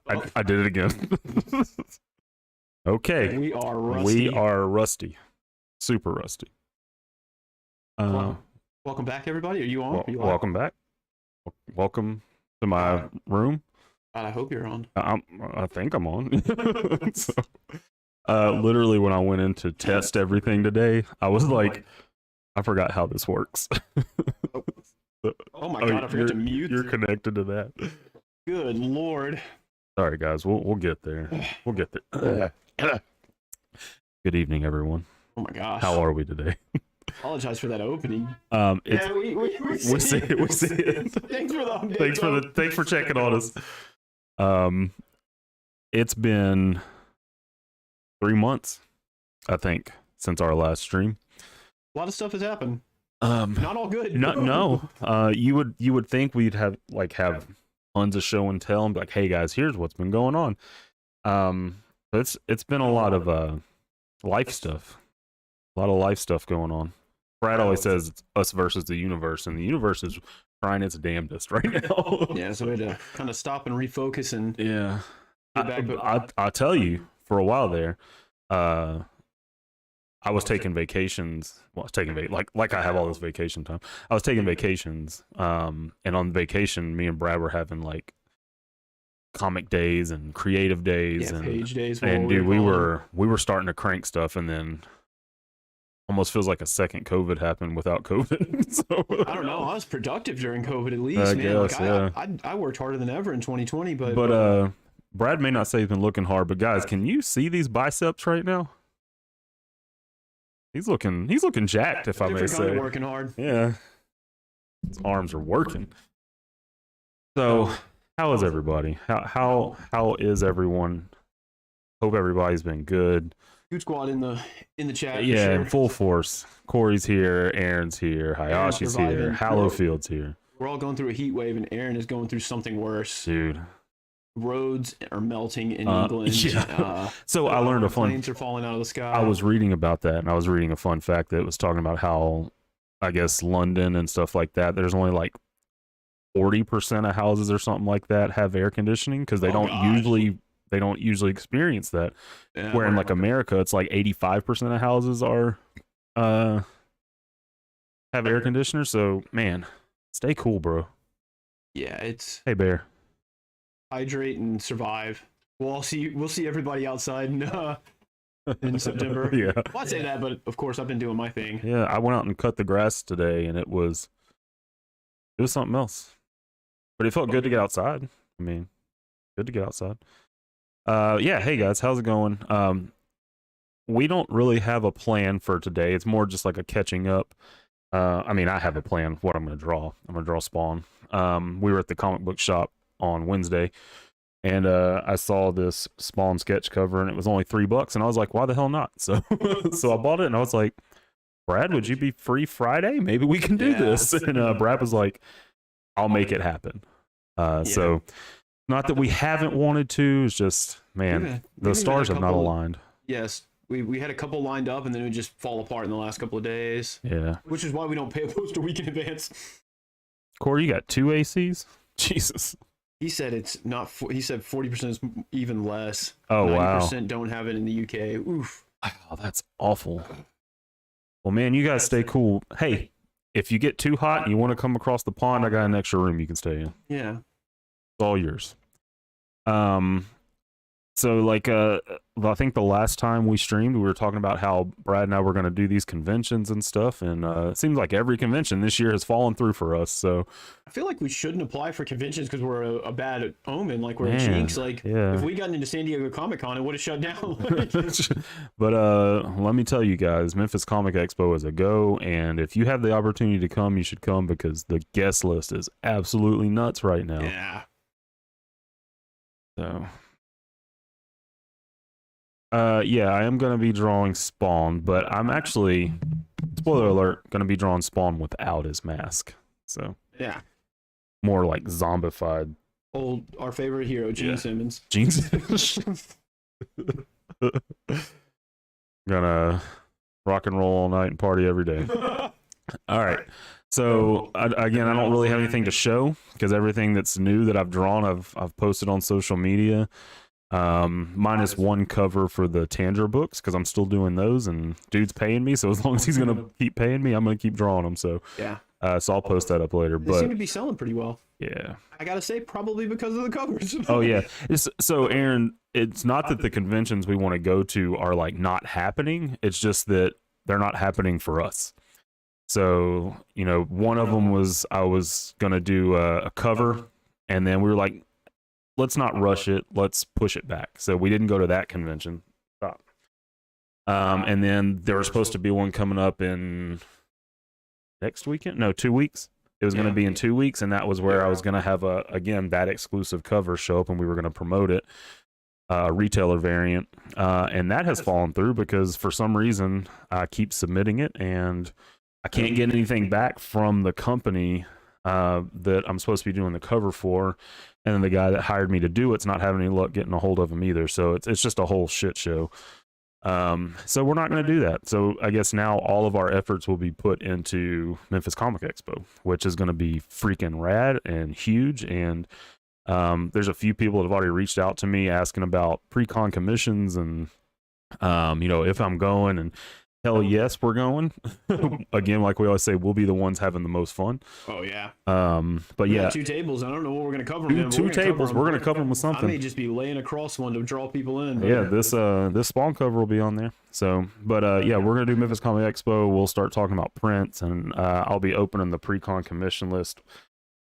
I did it again. Okay. We are rusty. We are rusty. Super rusty. Welcome back, everybody. Are you on? Are you welcome back. Welcome to my room. I hope you're on. I think I'm on. So, literally, when I went in to test everything today, I was like, I forgot how this works. Oh my god, I forgot to mute. You're connected to that. Good lord. Sorry, guys. We'll get there. We'll get there. Good evening, everyone. Oh my gosh. How are we today? Apologize for that opening. It's, yeah, we see it. We see it. Thanks for the update. Thanks for checking on us. It's been 3 months, I think, since our last stream. A lot of stuff has happened. Not all good. No. You would think we'd have tons of show and tell and be like, hey guys, here's what's been going on. But it's been a lot of life stuff. A lot of life stuff going on. Brad always says it's us versus the universe, and the universe is trying its damnedest right now. Yeah, so we had to kind of stop and refocus and yeah. get back. I'll tell you, for a while there, I was taking vacations. Well, I was taking like I have all this vacation time. I was taking vacations, and on vacation, me and Brad were having like comic days and creative days and page days. And dude, we were starting to crank stuff, and then almost feels like a second COVID happened without COVID. So I don't know. I was productive during COVID at least. I man. guess, like, I worked harder than ever in 2020, but Brad may not say he's been looking hard, but guys, can you see these biceps right now? He's looking jacked, if I may say. Working hard. Yeah, his arms are working. So, how is everybody? How is everyone? Hope everybody's been good. Huge squad in the chat. Yeah, sure. in full force. Corey's here, Aaron's here, Hayashi's here, Hallowfield's here. We're all going through a heat wave, and Aaron is going through something worse. Dude, roads are melting in England. Yeah. So I learned planes are falling out of the sky. I was reading about that, and I was reading a fun fact that was talking about how, I guess, London and stuff like that, there's only like 40% of houses or something like that have air conditioning because they don't usually experience that. Yeah, where in like America, it's like 85% of houses are have air conditioners. So man, stay cool, bro. Yeah, it's hey bear. Hydrate and survive. We'll see everybody outside in September. Yeah. Well, I'd say that, but of course I've been doing my thing. Yeah, I went out and cut the grass today, and it was something else. But it felt good to get outside. I mean, good to get outside. Yeah, hey guys, how's it going? We don't really have a plan for today. It's more just like a catching up. I mean, I have a plan of what I'm going to draw. I'm going to draw Spawn. We were at the comic book shop on Wednesday, and I saw this Spawn sketch cover, and it was only $3, and I was like, why the hell not? So I bought it, and I was like, Brad, would you be free Friday? Maybe we can do this. And Brad was like, I'll make it happen. So not that we haven't wanted to, it's just, man, the stars have not aligned. Yes, we had a couple lined up, and then it would just fall apart in the last couple of days. Yeah. Which is why we don't pay a post a week in advance. Corey, you got 2 ACs? Jesus. He said it's not. He said 40% is even less. Oh, 90% don't have it in the UK. Oof. Oh, that's awful. Well, man, you guys stay cool. Hey, if you get too hot and you want to come across the pond, I got an extra room you can stay in. Yeah. It's all yours. So like I think the last time we streamed, we were talking about how Brad and I were going to do these conventions and stuff, and it seems like every convention this year has fallen through for us. So I feel like we shouldn't apply for conventions because we're a bad omen, like we're a jinx. Like if we got into San Diego Comic-Con, it would have shut down. But let me tell you guys, Memphis Comic Expo is a go, and if you have the opportunity to come, you should come because the guest list is absolutely nuts right now. Yeah. So yeah, I am going to be drawing Spawn, but I'm actually, spoiler alert, going to be drawing Spawn without his mask. So yeah, more like zombified. Our favorite hero, Gene Simmons. Gene Simmons. Gonna rock and roll all night and party every day. All right. So again, I don't really have anything to show because everything that's new that I've drawn, I've posted on social media. Minus one cover for the Tangier books because I'm still doing those, and dude's paying me. So as long as he's gonna keep paying me, I'm gonna keep drawing them. So yeah. So I'll post that up later. They seem to be selling pretty well. Yeah. I gotta say, probably because of the covers. Oh yeah. So Aaron, it's not that the conventions we want to go to are like not happening. It's just that they're not happening for us. So, you know, one of them was I was going to do a cover, and then we were like, let's not rush it. Let's push it back. So we didn't go to that convention. Stop. And then there was supposed to be one coming up in next weekend. No, 2 weeks. It was going to be in 2 weeks, and that was where I was going to have again that exclusive cover show up, and we were going to promote it, retailer variant, and that has fallen through because for some reason I keep submitting it and I can't get anything back from the company that I'm supposed to be doing the cover for, and then the guy that hired me to do it's not having any luck getting a hold of him either. So it's just a whole shit show. So we're not going to do that. So I guess now all of our efforts will be put into Memphis Comic Expo, which is going to be freaking rad and huge. And there's a few people that have already reached out to me asking about pre-con commissions and you know, if I'm going, and hell yes, we're going. Again, like we always say, we'll be the ones having the most fun. Oh yeah. But yeah, 2 tables. I don't know what we're gonna cover. Two tables. We're gonna cover them with something. I may just be laying across one to draw people in. Yeah, this Spawn cover will be on there. So, but yeah, we're gonna do Memphis Comic Expo. We'll start talking about prints, and I'll be opening the pre-con commission list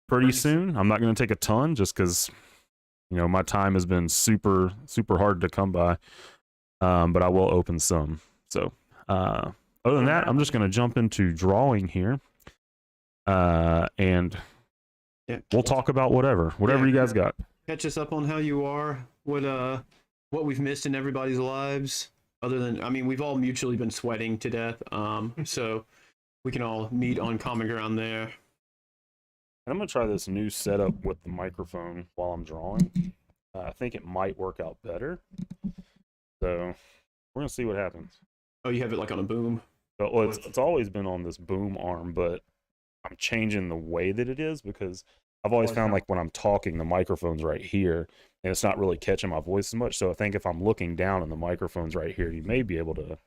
pretty soon. I'm not gonna take a ton just because, you know, my time has been super hard to come by. But I will open some. So. Other than that, I'm just going to jump into drawing here, and we'll talk about whatever you guys got. Catch us up on how you are, what we've missed in everybody's lives. Other than, I mean, we've all mutually been sweating to death, so we can all meet on common ground there. And I'm going to try this new setup with the microphone while I'm drawing. I think it might work out better. So we're going to see what happens. Oh, you have it like on a boom? Well, it's always been on this boom arm, but I'm changing the way that it is because I've always found like when I'm talking, the microphone's right here, and it's not really catching my voice as much. So I think if I'm looking down and the microphone's right here, you may be able to.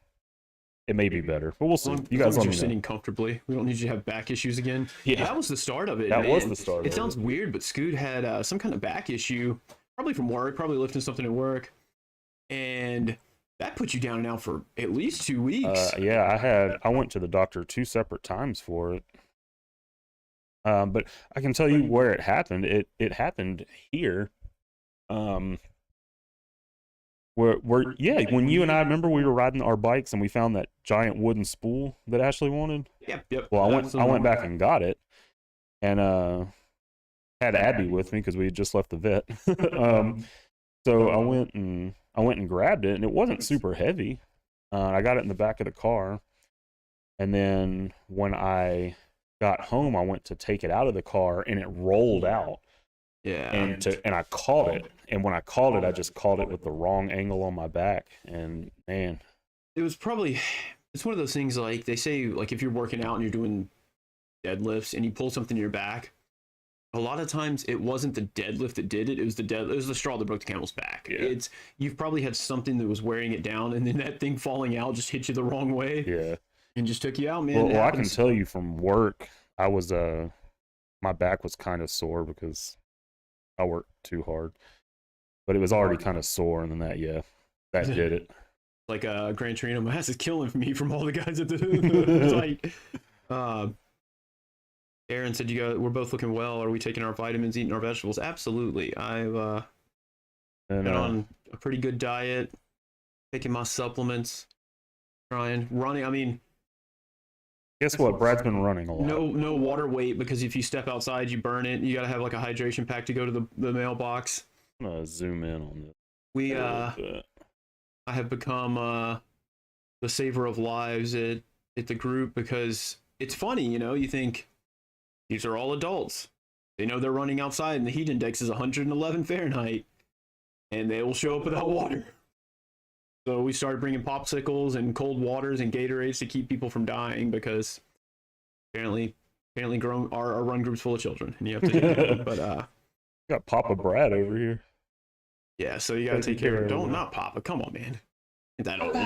It may be better, but we'll see. You guys let me know. You're sitting comfortably. We don't need you to have back issues again. Yeah, that was the start of it. That was the start. It sounds weird, but Scoot had some kind of back issue, probably from work, probably lifting something at work, and that put you down now for at least 2 weeks. Yeah, I went to the doctor 2 separate times for it. But I can tell you where it happened. It happened here. When you and I remember we were riding our bikes and we found that giant wooden spool that Ashley wanted. Yep. Well, I went back and got it, and had Abby with me because we had just left the vet. So I went and grabbed it, and it wasn't super heavy. I got it in the back of the car, and then when I got home, I went to take it out of the car, and it rolled out. Yeah. And I caught it, and when I caught it, I just caught it with the wrong angle on my back, and man, it's one of those things like they say, like if you're working out and you're doing deadlifts and you pull something in your back. A lot of times it wasn't the deadlift that did it. It was the straw that broke the camel's back. Yeah. You've probably had something that was wearing it down, and then that thing falling out just hit you the wrong way. Yeah. And just took you out, man. Well, I can tell you from work, I was my back was kind of sore because I worked too hard, but it was already kind of sore, and then that did it. Like Gran Torino, my ass is killing me from all the guys at the site. Aaron said, we're both looking well. Are we taking our vitamins, eating our vegetables? Absolutely. I've been on a pretty good diet, taking my supplements, running. I mean, guess what? Brad's been running a lot. No water weight, because if you step outside, you burn it. You got to have like a hydration pack to go to the mailbox. I'm going to zoom in on this. I have become the saver of lives at the group because it's funny, you think, these are all adults. They know they're running outside and the heat index is 111 Fahrenheit and they will show up without water. So we started bringing popsicles and cold waters and Gatorades to keep people from dying because apparently grown our run group's full of children, and you have to take care of them. But Got Papa Brad over here. yeah, so you gotta take care of them. Don't not Papa. Come on, man. Ain't that old.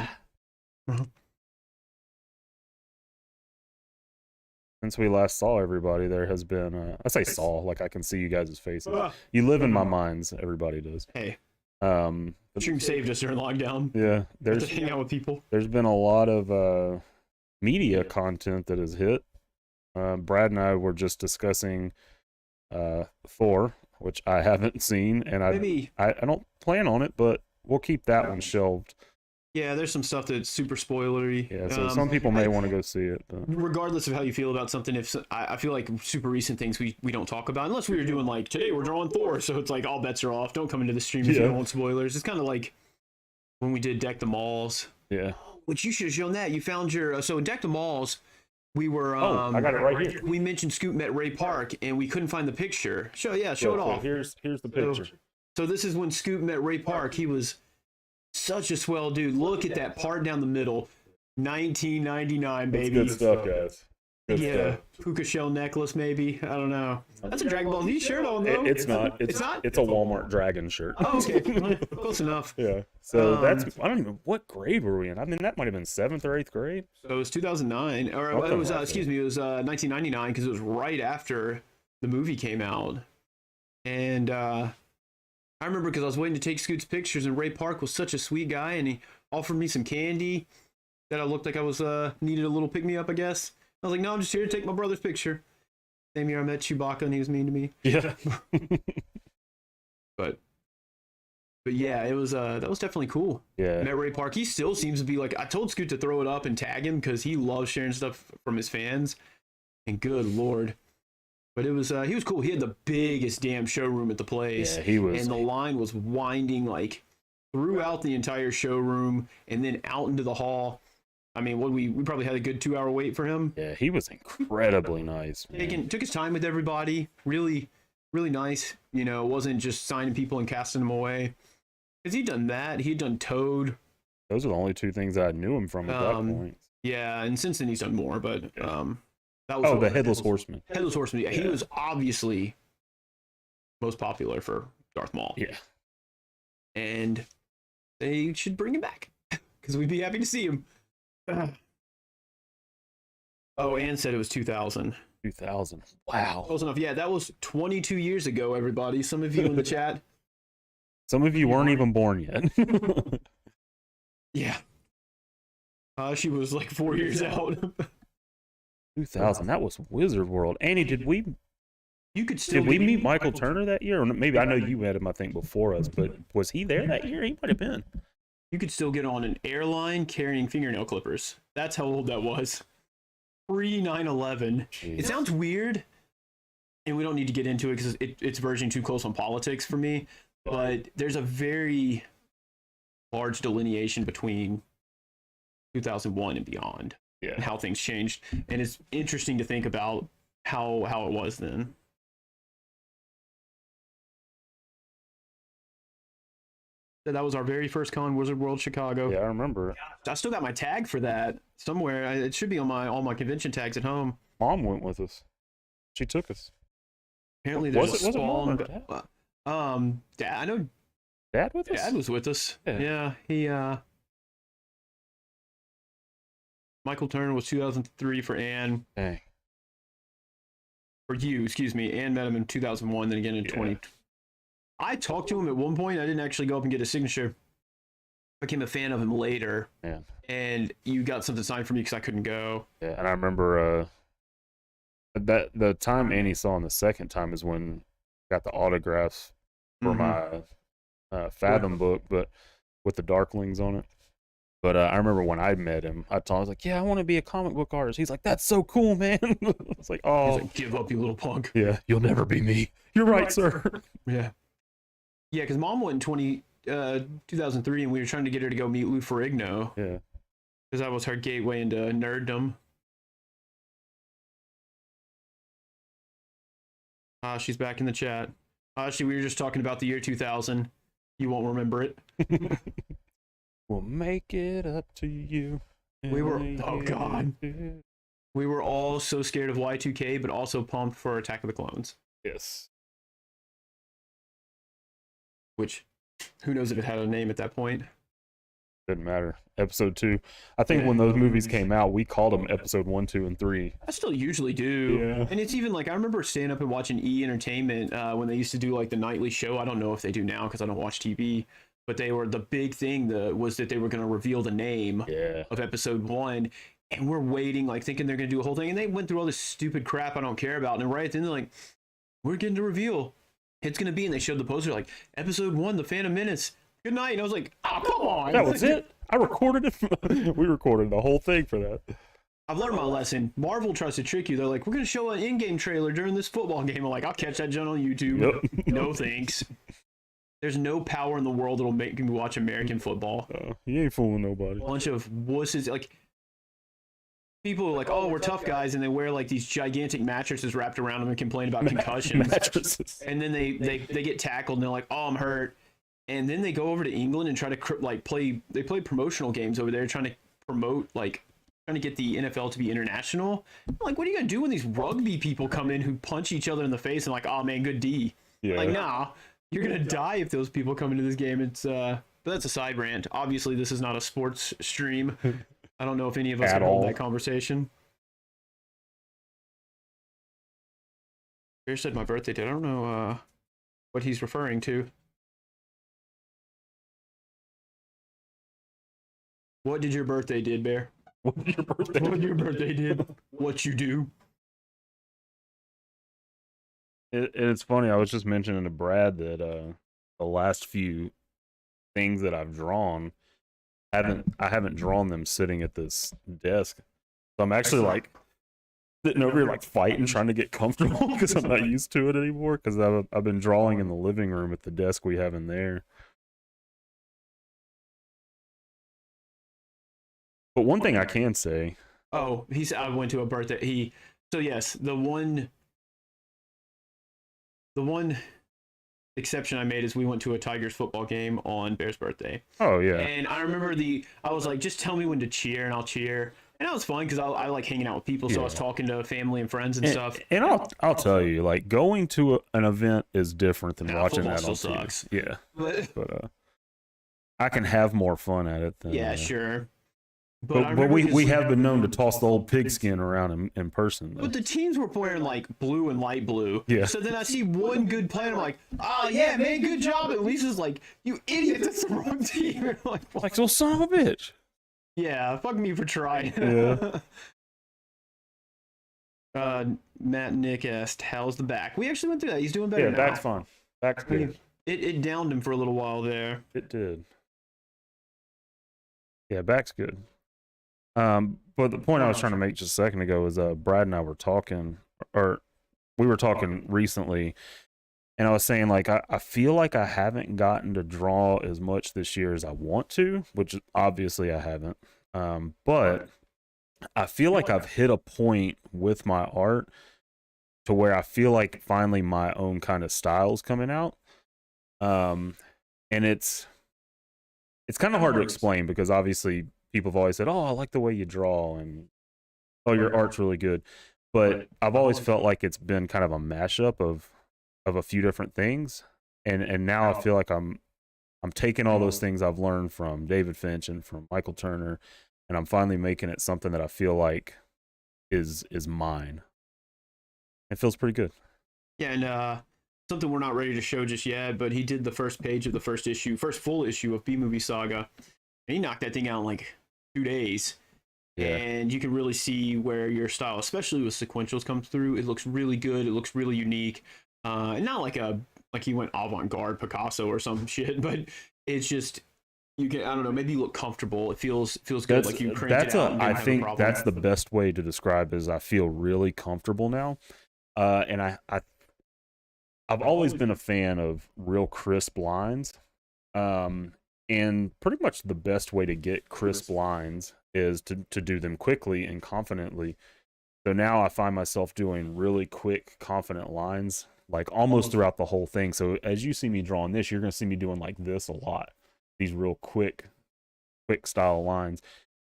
Since we last saw everybody, there has been I say saw, like I can see you guys' faces. Ah. You live in my minds, everybody does. Hey, But, stream saved us during lockdown. yeah, Got to hang out with people. there's been a lot of media content that has hit. Brad and I were just discussing Thor, which I haven't seen, and Maybe. I don't plan on it, but we'll keep that one shelved. Yeah, there's some stuff that's super spoilery. Yeah, so some people may want to go see it. But... Regardless of how you feel about something, I feel like super recent things we don't talk about unless we were doing like today we're drawing Thor, so it's like all bets are off. Don't come into the stream if you don't want spoilers. It's kind of like when we did Deck the Malls. Yeah. Which you should have shown that. You found your so in Deck the Malls, we were I got it right here. We mentioned Scoop met Ray Park and we couldn't find the picture. Show it off. Here's the picture. So this is when Scoop met Ray Park. He was such a swell dude. Look at that part down the middle. 1999, baby. That's good stuff, guys. Good stuff. Puka shell necklace, maybe. I don't know. That's a Dragon Ball Z shirt on, though. It's not. It's not? It's a Walmart Dragon shirt. Oh, okay. Close enough. Yeah. So that's. I don't even. What grade were we in? I mean, that might have been 7th or 8th grade. So it was 2009, or it was. Excuse me. It was 1999 because it was right after the movie came out, and I remember because I was waiting to take Scoot's pictures, and Ray Park was such a sweet guy, and he offered me some candy that I looked like I was needed a little pick me up, I guess. I was like, no, I'm just here to take my brother's picture. Same year I met Chewbacca, and he was mean to me. Yeah. but yeah, it was that was definitely cool. Yeah. Met Ray Park. He still seems to be like, I told Scoot to throw it up and tag him because he loves sharing stuff from his fans. And good Lord. But it was he was cool. He had the biggest damn showroom at the place. Yeah, he was. And the line was winding like throughout the entire showroom and then out into the hall. I mean, we probably had a good 2-hour wait for him. Yeah, he was incredibly nice. Took his time with everybody. Really, really nice. You know, wasn't just signing people and casting them away. Because he'd done that. He'd done Toad. Those are the only two things I knew him from at that point. Yeah, and since then he's done more, but that was the Headless Horseman. Headless Horseman. Yeah, he was obviously most popular for Darth Maul. Yeah. And they should bring him back because we'd be happy to see him. Oh, Ann said it was 2000. 2000. Wow. Close enough. Yeah, that was 22 years ago, everybody. Some of you in the chat. Some of you weren't even born yet. Yeah. She was like 4 years out. 2000. That was Wizard World. Annie, did we Did we meet Michael Turner that year? Or maybe I know you met him, I think, before us, but was he there that year? He might have been. You could still get on an airline carrying fingernail clippers. That's how old that was. Pre 9/11. It sounds weird, and we don't need to get into it because it's verging too close on politics for me. But there's a very large delineation between 2001 and beyond, and how things changed. And it's interesting to think about how it was then. That was our very first con, Wizard World Chicago. Yeah, I remember. I still got my tag for that somewhere. It should be on all my convention tags at home. Mom went with us. She took us. Apparently, there's was it Mom or Dad? Dad. I know. Dad with us? Dad was with us. Yeah, he. Michael Turner was 2003 for Ann. Dang. For you, excuse me. Ann met him in 2001, then again in 20. I talked to him at one point. I didn't actually go up and get a signature. I became a fan of him later. Yeah. And you got something signed for me because I couldn't go. Yeah, and I remember that the time Annie saw him the second time is when I got the autographs for my Fathom book, but with the Darklings on it. But I remember when I met him, I was like, yeah, I want to be a comic book artist. He's like, that's so cool, man. It's like, oh. He's like, give up, you little punk. Yeah, you'll never be me. You're right, sir. Yeah. Yeah, because Mom went in 2003, and we were trying to get her to go meet Lou Ferrigno. Yeah. Because that was her gateway into nerddom. She's back in the chat. Actually, we were just talking about the year 2000. You won't remember it. We'll make it up to you. We were, oh God. We were all so scared of Y2K, but also pumped for Attack of the Clones. Yes. Which, who knows if it had a name at that point? Didn't matter. Episode 2. I think when those movies came out, we called them episode 1, 2, and 3. I still usually do. Yeah. And it's even like, I remember staying up and watching E! Entertainment when they used to do like the nightly show. I don't know if they do now because I don't watch TV. But they were, the big thing was that they were going to reveal the name of episode 1. And we're waiting, like thinking they're going to do a whole thing. And they went through all this stupid crap I don't care about. And then right at the end, they're like, we're getting to reveal. It's going to be, and they showed the poster like, episode 1, The Phantom Menace. Good night. And I was like, oh, come on. That was it? I recorded it. We recorded the whole thing for that. I've learned my lesson. Marvel tries to trick you. They're like, we're going to show an in-game trailer during this football game. I'm like, I'll catch that John on YouTube. Yep. No thanks. There's no power in the world that'll make me watch American football. You ain't fooling nobody. A bunch of wusses. Like, people are like, oh, we're tough guys, and they wear like these gigantic mattresses wrapped around them and complain about concussions. Mattresses. And then they get tackled, and they're like, oh, I'm hurt. And then they go over to England and try to like play promotional games over there, trying to promote, like, trying to get the NFL to be international. I'm like, what are you gonna do when these rugby people come in who punch each other in the face and like, oh man, good D. Yeah. Like, nah, you're gonna die if those people come into this game. It's but that's a side rant. Obviously, this is not a sports stream. I don't know if any of us At can hold all. that conversation. Bear said my birthday date. I don't know what he's referring to. What did your birthday did, Bear? What did your birthday? What your birthday did? What you do? It's funny. I was just mentioning to Brad that the last few things that I've drawn, I haven't drawn them sitting at this desk. So I'm actually like sitting over here like fighting, trying to get comfortable because I'm not used to it anymore. Because I've been drawing in the living room at the desk we have in there. But one thing I can say. Oh, I went to a birthday. So yes, the one exception I made is we went to a Tigers football game on Bear's birthday. Oh yeah. And I remember I was like, just tell me when to cheer and I'll cheer. And that was fun because I like hanging out with people, so I was talking to family and friends and stuff. And I'll tell you, like going to an event is different than watching that on still TV. sucks. Yeah. But I can have more fun at it than Yeah, sure. But we have been known to toss the old pigskin around in person. Though. But the teams were wearing like blue and light blue. Yeah. So then I see one good play, and I'm like, oh yeah, man, good job. And Lisa's like, you idiot, that's the wrong team. And I'm like, so son of a bitch. Yeah, fuck me for trying. Yeah. Matt Nick asked, how's the back? We actually went through that. He's doing better now. Yeah, back's fine. Back's good. It downed him for a little while there. It did. Yeah, back's good. But the point I was trying to make just a second ago is Brad and I were talking, or we were talking recently, and I was saying like I feel like I haven't gotten to draw as much this year as I want to, which obviously I haven't. But I feel like I've hit a point with my art to where I feel like finally my own kind of style is coming out. And it's kind of hard to explain because obviously people have always said, oh, I like the way you draw and oh, your art's really good. But I've always felt like it's been kind of a mashup of a few different things. And now I feel like I'm taking all those things I've learned from David Finch and from Michael Turner, and I'm finally making it something that I feel like is mine. It feels pretty good. Yeah, and something we're not ready to show just yet, but he did the first page of the first full issue of B-Movie Saga. And he knocked that thing out in like 2 days. Yeah. And you can really see where your style, especially with sequentials, comes through. It looks really good. It looks really unique. And not like he went avant-garde Picasso or some shit, but it's just, you can, I don't know, maybe you look comfortable. It feels good, like you cranked it out. I think that's the best way to describe it, is I feel really comfortable now. And I've always been a fan of real crisp lines. And pretty much the best way to get crisp lines is to do them quickly and confidently. So now I find myself doing really quick, confident lines, like almost throughout the whole thing. So as you see me drawing this, you're going to see me doing like this a lot. These real quick style lines.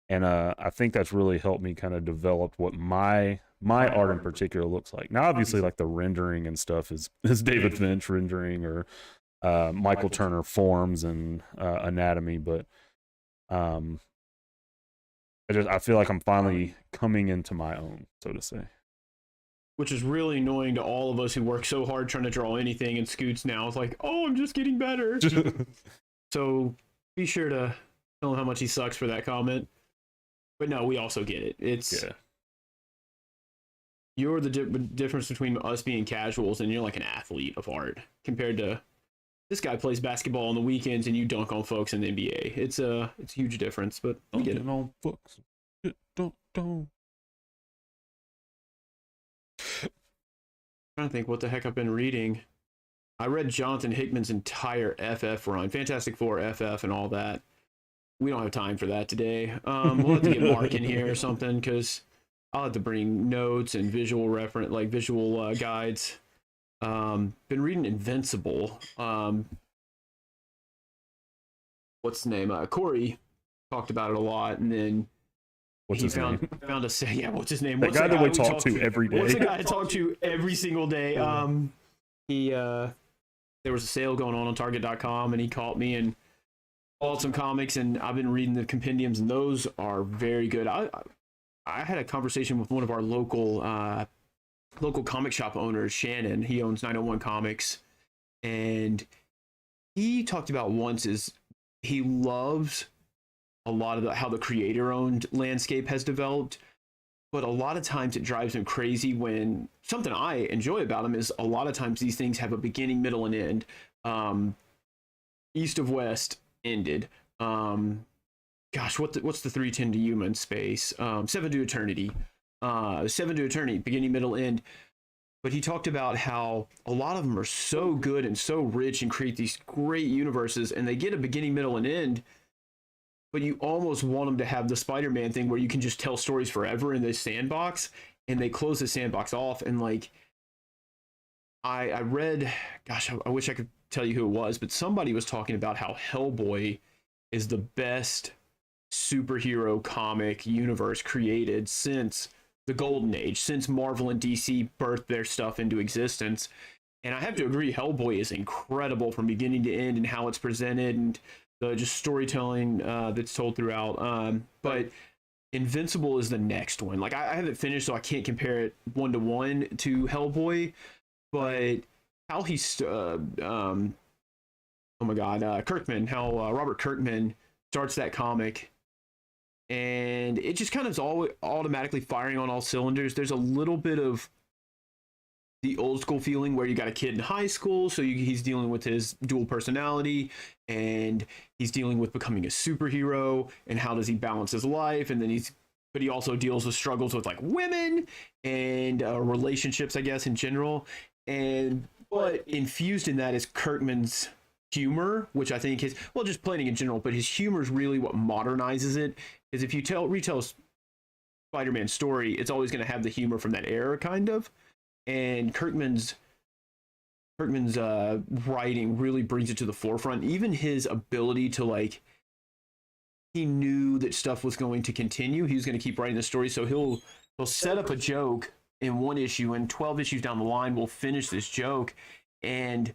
And I think that's really helped me kind of develop what my art in particular looks like. Now, obviously, like the rendering and stuff is David Finch rendering, or Michael Turner forms and anatomy, but I feel like I'm finally coming into my own, so to say. Which is really annoying to all of us who work so hard trying to draw anything, and Scoots now is like, oh, I'm just getting better. So be sure to tell him how much he sucks for that comment. But no, we also get it. It's you're the difference between us being casuals and you're like an athlete of art compared to this guy plays basketball on the weekends and you dunk on folks in the NBA. It's a huge difference, but we get it. On folks. Don't. I'm trying to think what the heck I've been reading. I read Jonathan Hickman's entire FF run, Fantastic Four FF and all that. We don't have time for that today. We'll have to get Mark in here or something, because I'll have to bring notes and visual reference, like visual guides. Been reading Invincible. What's the name? Corey talked about it a lot, and then what's his name? Found a yeah. What's his name? The guy that we talk to every day. What's the guy I talk to every single day? There was a sale going on Target.com, and he caught me and bought some comics, and I've been reading the compendiums, and those are very good. I had a conversation with one of our local comic shop owners, Shannon. He owns 901 Comics, and he talked about once is he loves a lot of how the creator-owned landscape has developed, but a lot of times it drives him crazy when something I enjoy about him is a lot of times these things have a beginning, middle, and end. East of West ended. Gosh, what's the 310 to Human space? 7 to Eternity. 7 to Eternity, beginning, middle, end. But he talked about how a lot of them are so good and so rich and create these great universes, and they get a beginning, middle, and end, but you almost want them to have the Spider-Man thing where you can just tell stories forever in this sandbox, and they close the sandbox off. And like, I read, gosh, I wish I could tell you who it was, but somebody was talking about how Hellboy is the best superhero comic universe created since the Golden Age, since Marvel and DC birthed their stuff into existence. And I have to agree, Hellboy is incredible from beginning to end and how it's presented and the just storytelling that's told throughout. But Invincible is the next one. Like, I haven't finished, so I can't compare it 1-to-1 to Hellboy, but how he's oh my god, Kirkman, how Robert Kirkman starts that comic, and it just kind of is all automatically firing on all cylinders. There's a little bit of the old school feeling where you got a kid in high school, so he's dealing with his dual personality, and he's dealing with becoming a superhero, and how does he balance his life, and then but he also deals with struggles with like women and relationships, I guess, in general. But infused in that is Kirkman's humor, which I think is, well, just playing in general, but his humor is really what modernizes it. Is if you retell Spider-Man's story, it's always going to have the humor from that era, kind of. And Kirkman's writing really brings it to the forefront. Even his ability to, like, he knew that stuff was going to continue. He was going to keep writing the story, so he'll set up a joke in one issue, and 12 issues down the line, we'll finish this joke. And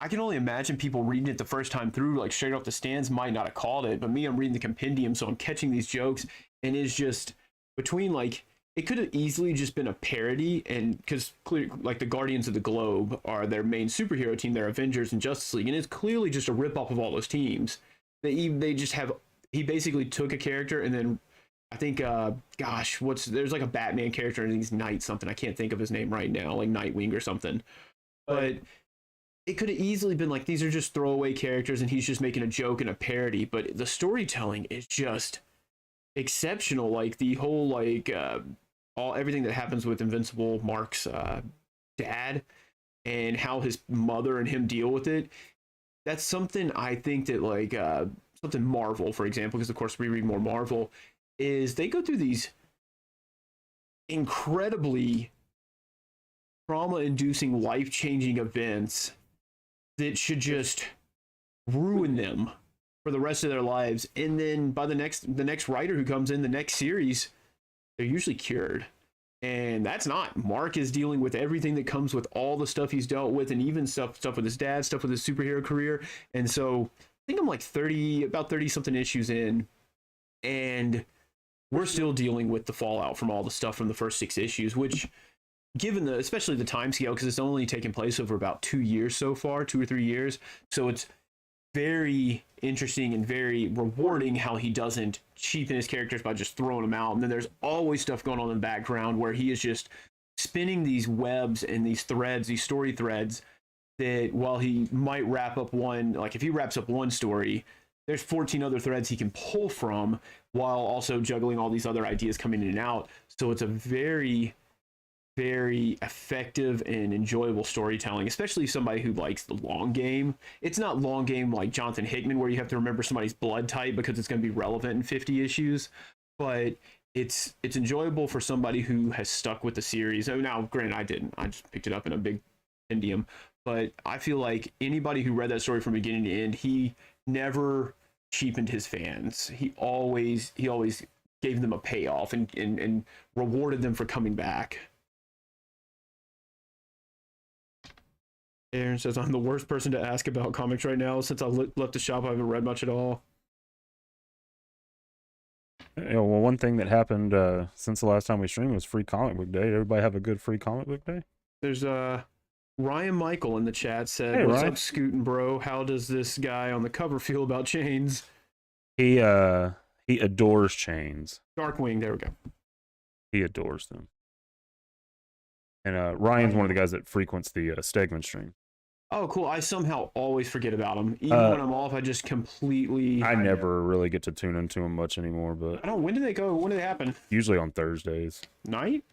I can only imagine people reading it the first time through, like straight off the stands, might not have called it. But me, I'm reading the compendium, so I'm catching these jokes, and it's just between, like, it could have easily just been a parody, and because clearly, like, the Guardians of the Globe are their main superhero team, their Avengers and Justice League, and it's clearly just a rip-off of all those teams. They just have, he basically took a character, and then I think, gosh, there's like a Batman character, and he's Knight something. I can't think of his name right now, like Nightwing or something. But it could have easily been like, these are just throwaway characters, and he's just making a joke and a parody. But the storytelling is just exceptional. Like, the whole, like, everything that happens with Invincible, Mark's dad, and how his mother and him deal with it. That's something I think that, like, something Marvel, for example, because of course we read more Marvel, is they go through these incredibly trauma-inducing, life-changing events that should just ruin them for the rest of their lives, and then by the next writer who comes in the next series, they're usually cured. And that's not. Mark is dealing with everything that comes with all the stuff he's dealt with, and even stuff with his dad, stuff with his superhero career. And so I think I'm like about 30 something issues in, and we're still dealing with the fallout from all the stuff from the first 6 issues, which, given especially the time scale, because it's only taken place over about 2 years so far, 2 or 3 years. So it's very interesting and very rewarding how he doesn't cheapen his characters by just throwing them out. And then there's always stuff going on in the background where he is just spinning these webs and these threads, these story threads, that while he might wrap up one, like if he wraps up one story, there's 14 other threads he can pull from while also juggling all these other ideas coming in and out. So it's a very, very effective and enjoyable storytelling, especially somebody who likes the long game. It's not long game like Jonathan Hickman, where you have to remember somebody's blood type because it's going to be relevant in 50 issues, but it's enjoyable for somebody who has stuck with the series. Oh, now, granted, I didn't. I just picked it up in a big compendium, but I feel like anybody who read that story from beginning to end, he never cheapened his fans. He always gave them a payoff and rewarded them for coming back. Aaron says, I'm the worst person to ask about comics right now. Since I left the shop, I haven't read much at all. Yeah, well, one thing that happened since the last time we streamed was Free Comic Book Day. Everybody have a good Free Comic Book Day? There's Ryan Michael in the chat said, hey, what's Ryan. up, Scootin' Bro? How does this guy on the cover feel about chains? He adores chains. Darkwing, there we go. He adores them. And Ryan's one of the guys that frequents the Stegman stream. Oh, cool. I somehow always forget about him. Even when I'm off, I just completely... I never really get to tune into him much anymore, but... I don't... When do they go? When do they happen? Usually on Thursdays. Night?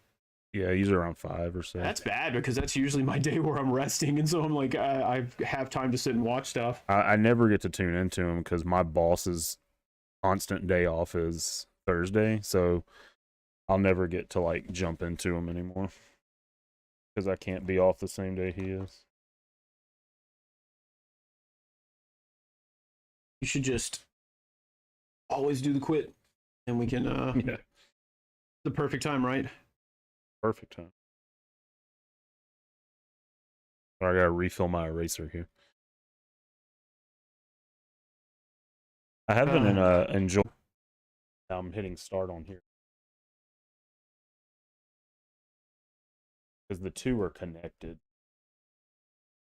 Yeah, usually around 5 or so. That's bad, because that's usually my day where I'm resting, and so I'm like, I have time to sit and watch stuff. I never get to tune into him because my boss's constant day off is Thursday, so I'll never get to, like, jump into him anymore. Because I can't be off the same day he is. You should just always do the quit, and we can, yeah. The perfect time, right? Perfect time. I gotta refill my eraser here. I have been enjoying. I'm hitting start on here because the two are connected.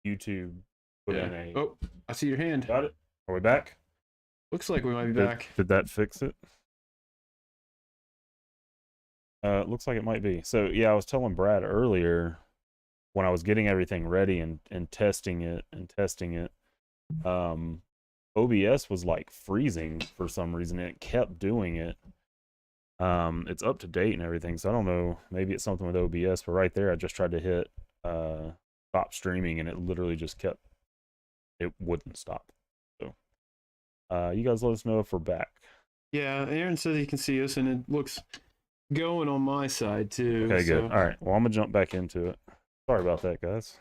YouTube put in a. Oh, I see your hand. Got it. Are we back? Looks like we might be back. Did that fix it? Looks like it might be. So yeah, I was telling Brad earlier when I was getting everything ready and testing it, OBS was like freezing for some reason. It kept doing it. It's up to date and everything, so I don't know. Maybe it's something with OBS, but right there, I just tried to hit stop streaming, and it literally just kept. It wouldn't stop. So, you guys let us know if we're back. Yeah, Aaron says he can see us, and it looks going on my side too. Okay, good. All right. Well, I'm gonna jump back into it. Sorry about that, guys.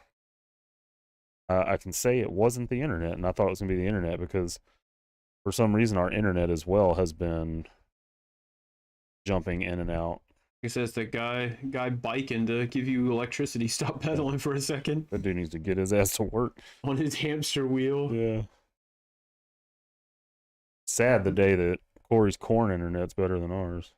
I can say it wasn't the internet, and I thought it was gonna be the internet because for some reason our internet as well has been jumping in and out. He says the guy biking to give you electricity. Stop pedaling for a second. That dude needs to get his ass to work on his hamster wheel. Yeah. Sad the day that Corey's corn internet's better than ours.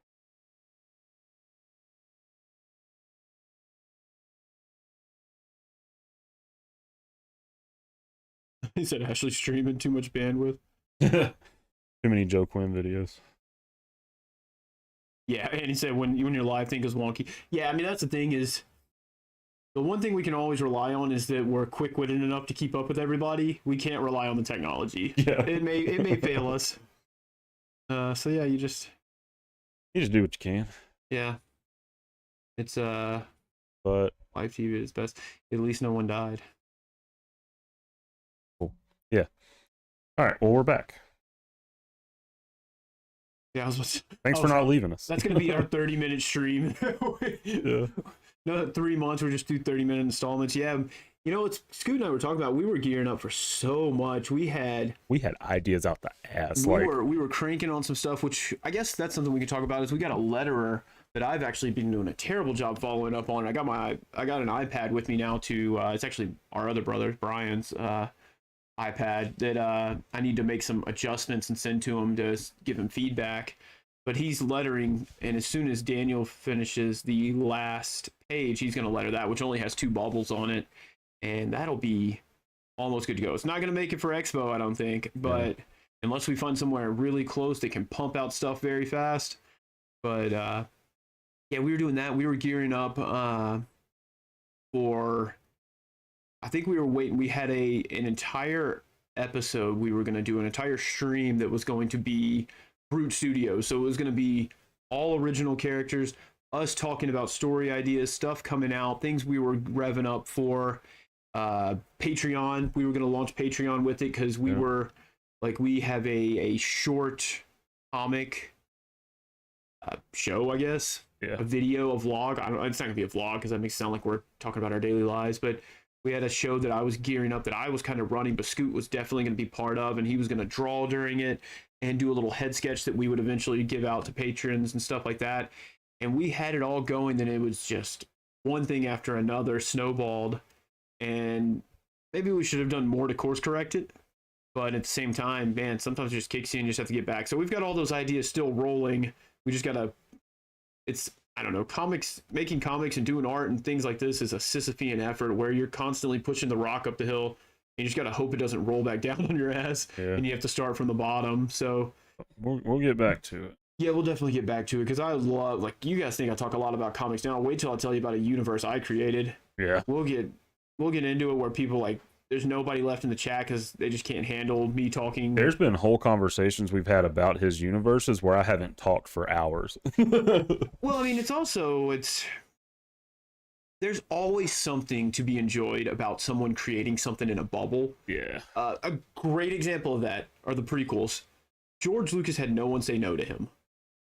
He said Ashley streaming too much bandwidth. Too many Joe Quinn videos. Yeah, and he said when your live thing goes wonky. Yeah, I mean that's the thing is the one thing we can always rely on is that we're quick-witted enough to keep up with everybody. We can't rely on the technology. Yeah. It may fail us. So yeah, you just do what you can. Yeah. It's but live TV is best. At least no one died. Cool. Yeah. All right. Well, we're back. Yeah, thanks for not leaving us. That's gonna be our 30-minute stream. Yeah. No, 3 months we'll just do 30-minute installments. Yeah, You know, it's Scoot and I were talking about. We were gearing up for so much. We had ideas out the ass. we were cranking on some stuff, which I guess that's something we could talk about. Is we got a letterer that I've actually been doing a terrible job following up on. I got an iPad with me now to. It's actually our other brother Brian's iPad that I need to make some adjustments and send to him to give him feedback. But he's lettering, and as soon as Daniel finishes the last page, he's going to letter that, which only has 2 bubbles on it, and that'll be almost good to go. It's not going to make it for Expo, I don't think, but unless we find somewhere really close that can pump out stuff very fast. But yeah, we were doing that. We were gearing up for. I think we were waiting. We had an entire episode. We were going to do an entire stream that was going to be Brute Studios. So it was going to be all original characters, us talking about story ideas, stuff coming out, things we were revving up for. Patreon. We were going to launch Patreon with it because we were like, we have a short comic show, I guess. Yeah. A video, a vlog. It's not going to be a vlog because that makes it sound like we're talking about our daily lives, but we had a show that I was gearing up that I was kind of running, but Scoot was definitely going to be part of, and he was going to draw during it and do a little head sketch that we would eventually give out to patrons and stuff like that. And we had it all going, then it was just one thing after another snowballed, and maybe we should have done more to course correct it. But at the same time, man, sometimes it just kicks you and you just have to get back. So we've got all those ideas still rolling. We just got to, I don't know, making comics and doing art and things like this is a Sisyphean effort where you're constantly pushing the rock up the hill. And you just got to hope it doesn't roll back down on your ass, and you have to start from the bottom. So we'll get back to it. Yeah, we'll definitely get back to it because I love, like, you guys think I talk a lot about comics now. Wait till I tell you about a universe I created. Yeah. We'll get into it where people, like, there's nobody left in the chat because they just can't handle me talking. There's been whole conversations we've had about his universes where I haven't talked for hours. Well, I mean, there's always something to be enjoyed about someone creating something in a bubble. Yeah. A great example of that are the prequels. George Lucas had no one say no to him.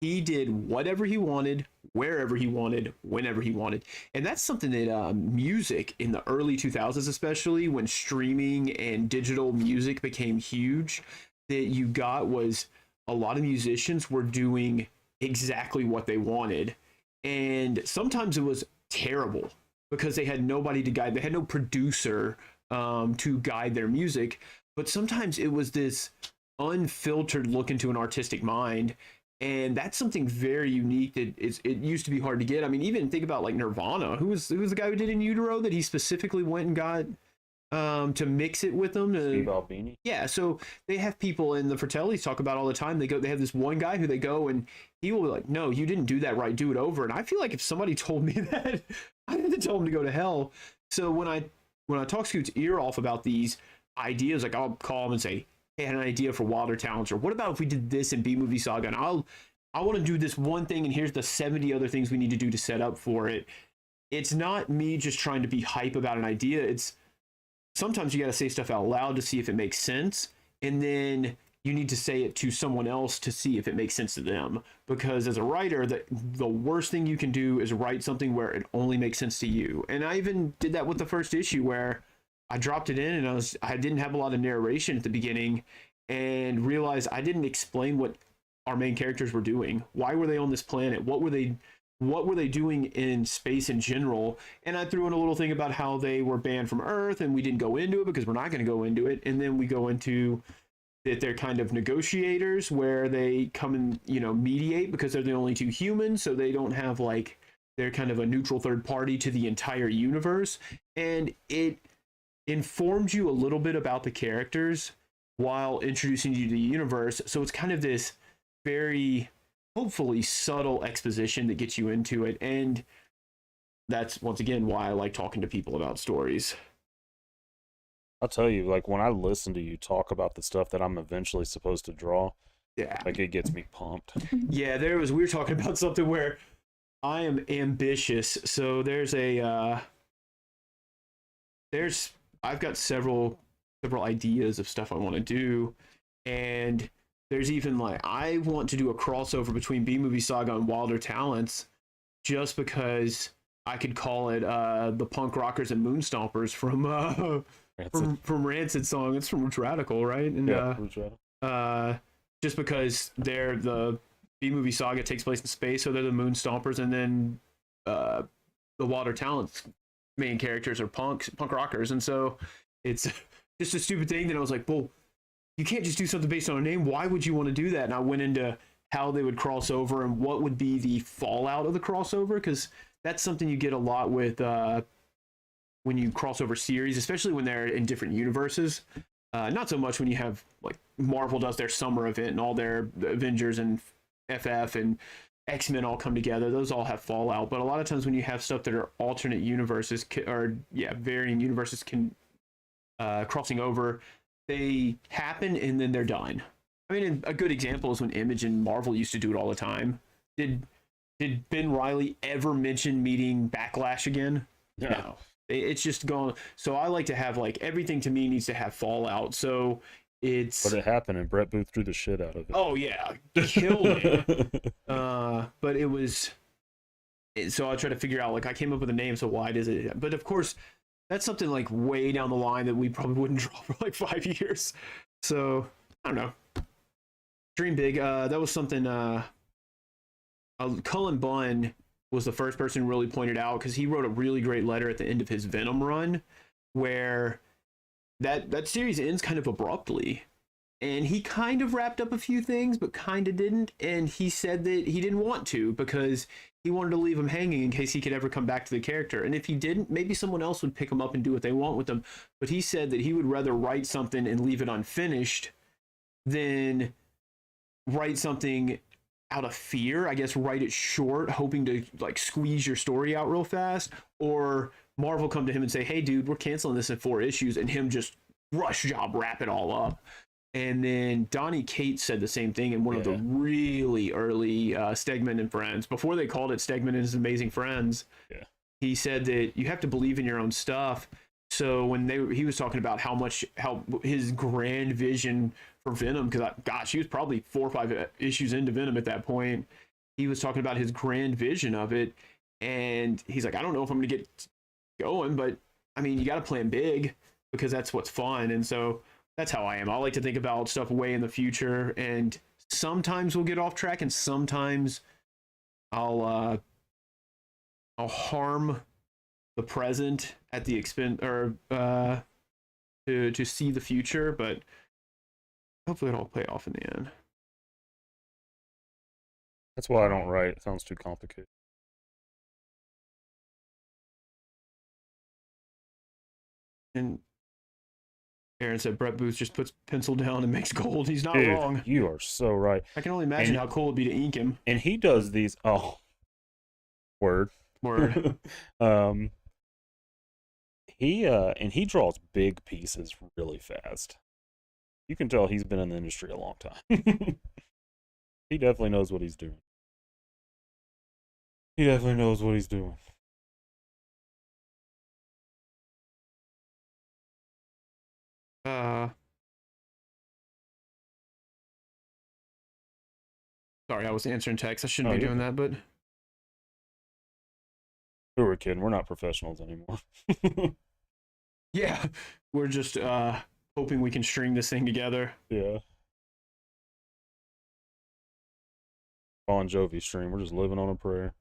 He did whatever he wanted, wherever he wanted, whenever he wanted. And that's something that music in the early 2000s, especially when streaming and digital music became huge, that you got was a lot of musicians were doing exactly what they wanted. And sometimes it was terrible because they had nobody to guide. They had no producer to guide their music. But sometimes it was this unfiltered look into an artistic mind. And that's something very unique that it used to be hard to get. I mean, even think about like Nirvana. Who was the guy who did In Utero that he specifically went and got to mix it with them? Steve Albini. Yeah, so they have people in the Fratellis talk about all the time. They have this one guy who they go and he will be like, no, you didn't do that right. Do it over. And I feel like if somebody told me that, I had to tell them to go to hell. So when I talk Scoot's ear off about these ideas, like I'll call him and say, I had an idea for Wilder Talents, or what about if we did this in B-Movie Saga, and I want to do this one thing, and here's the 70 other things we need to do to set up for it. It's not me just trying to be hype about an idea. It's sometimes you got to say stuff out loud to see if it makes sense, and then you need to say it to someone else to see if it makes sense to them. Because as a writer, the worst thing you can do is write something where it only makes sense to you. And I even did that with the first issue where I dropped it in and I didn't have a lot of narration at the beginning and realized I didn't explain what our main characters were doing. Why were they on this planet? What were they doing in space in general? And I threw in a little thing about how they were banned from Earth, and we didn't go into it because we're not going to go into it. And then we go into that they're kind of negotiators where they come and, mediate because they're the only 2 humans, so they don't have like, they're kind of a neutral third party to the entire universe. And it informed you a little bit about the characters while introducing you to the universe. So it's kind of this very, hopefully, subtle exposition that gets you into it. And that's, once again, why I like talking to people about stories. I'll tell you, like, when I listen to you talk about the stuff that I'm eventually supposed to draw, like, it gets me pumped. Yeah, we were talking about something where I am ambitious. So I've got several ideas of stuff I want to do, and there's even like I want to do a crossover between B-Movie Saga and Wilder Talents, just because I could call it the Punk Rockers and Moonstompers from Rancid song. It's from Roots Radical, right? And Yeah, Roots Radical. just because they're the B-movie saga takes place in space, so they're the Moonstompers, and then the Water Talents main characters are punk rockers, and so it's just a stupid thing that I was like, well, you can't just do something based on a name. Why would you want to do that? And I went into how they would cross over and what would be the fallout of the crossover, because that's something you get a lot with when you cross over series, especially when they're in different universes. Not so much when you have like Marvel does their summer event and all their Avengers and FF and X-Men all come together. Those all have fallout, but a lot of times when you have stuff that are alternate universes or varying universes can crossing over, they happen and then they're done. I mean, a good example is when Image and Marvel used to do it all the time. Did Ben Reilly ever mention meeting Backlash again? Yeah. No. It's just gone. So I like to have like everything to me needs to have fallout. So it's. But it happened, and Brett Booth threw the shit out of it. Oh yeah, killed it. But it was. So I try to figure out, like, I came up with a name. So why does it? But of course, that's something like way down the line that we probably wouldn't draw for like 5 years. So I don't know. Dream big. That was something. Cullen Bunn was the first person who really pointed out, because he wrote a really great letter at the end of his Venom run, where that series ends kind of abruptly, and he kind of wrapped up a few things, but kind of didn't. And he said that he didn't want to, because he wanted to leave him hanging in case he could ever come back to the character. And if he didn't, maybe someone else would pick him up and do what they want with them. But he said that he would rather write something and leave it unfinished than write something out of fear, I guess, write it short, hoping to like squeeze your story out real fast, or Marvel come to him and say, hey dude, we're canceling this in 4 issues, and him just rush job wrap it all up. And then Donny Cates said the same thing in one of the really early Stegman and Friends, before they called it Stegman and His Amazing Friends. Yeah. He said that you have to believe in your own stuff. So when he was talking about how his grand vision for Venom, because gosh, he was probably 4 or 5 issues into Venom at that point. He was talking about his grand vision of it, and he's like, I don't know if I'm going to get going, but I mean, you got to plan big, because that's what's fun. And so that's how I am. I like to think about stuff way in the future, and sometimes we'll get off track, and sometimes I'll harm the present at the expense, or to see the future, but hopefully it'll pay off in the end. That's why I don't write. It sounds too complicated. And Aaron said Brett Booth just puts pencil down and makes gold. He's not Dude, wrong. You are so right. I can only imagine how cool it'd be to ink him. And he does these. Oh, word. He draws big pieces really fast. You can tell he's been in the industry a long time. He definitely knows what he's doing. Sorry, I was answering text. I shouldn't be doing that, but who are we kidding? We're not professionals anymore. Yeah, we're just hoping we can string this thing together. Yeah. Bon Jovi stream. We're just living on a prayer.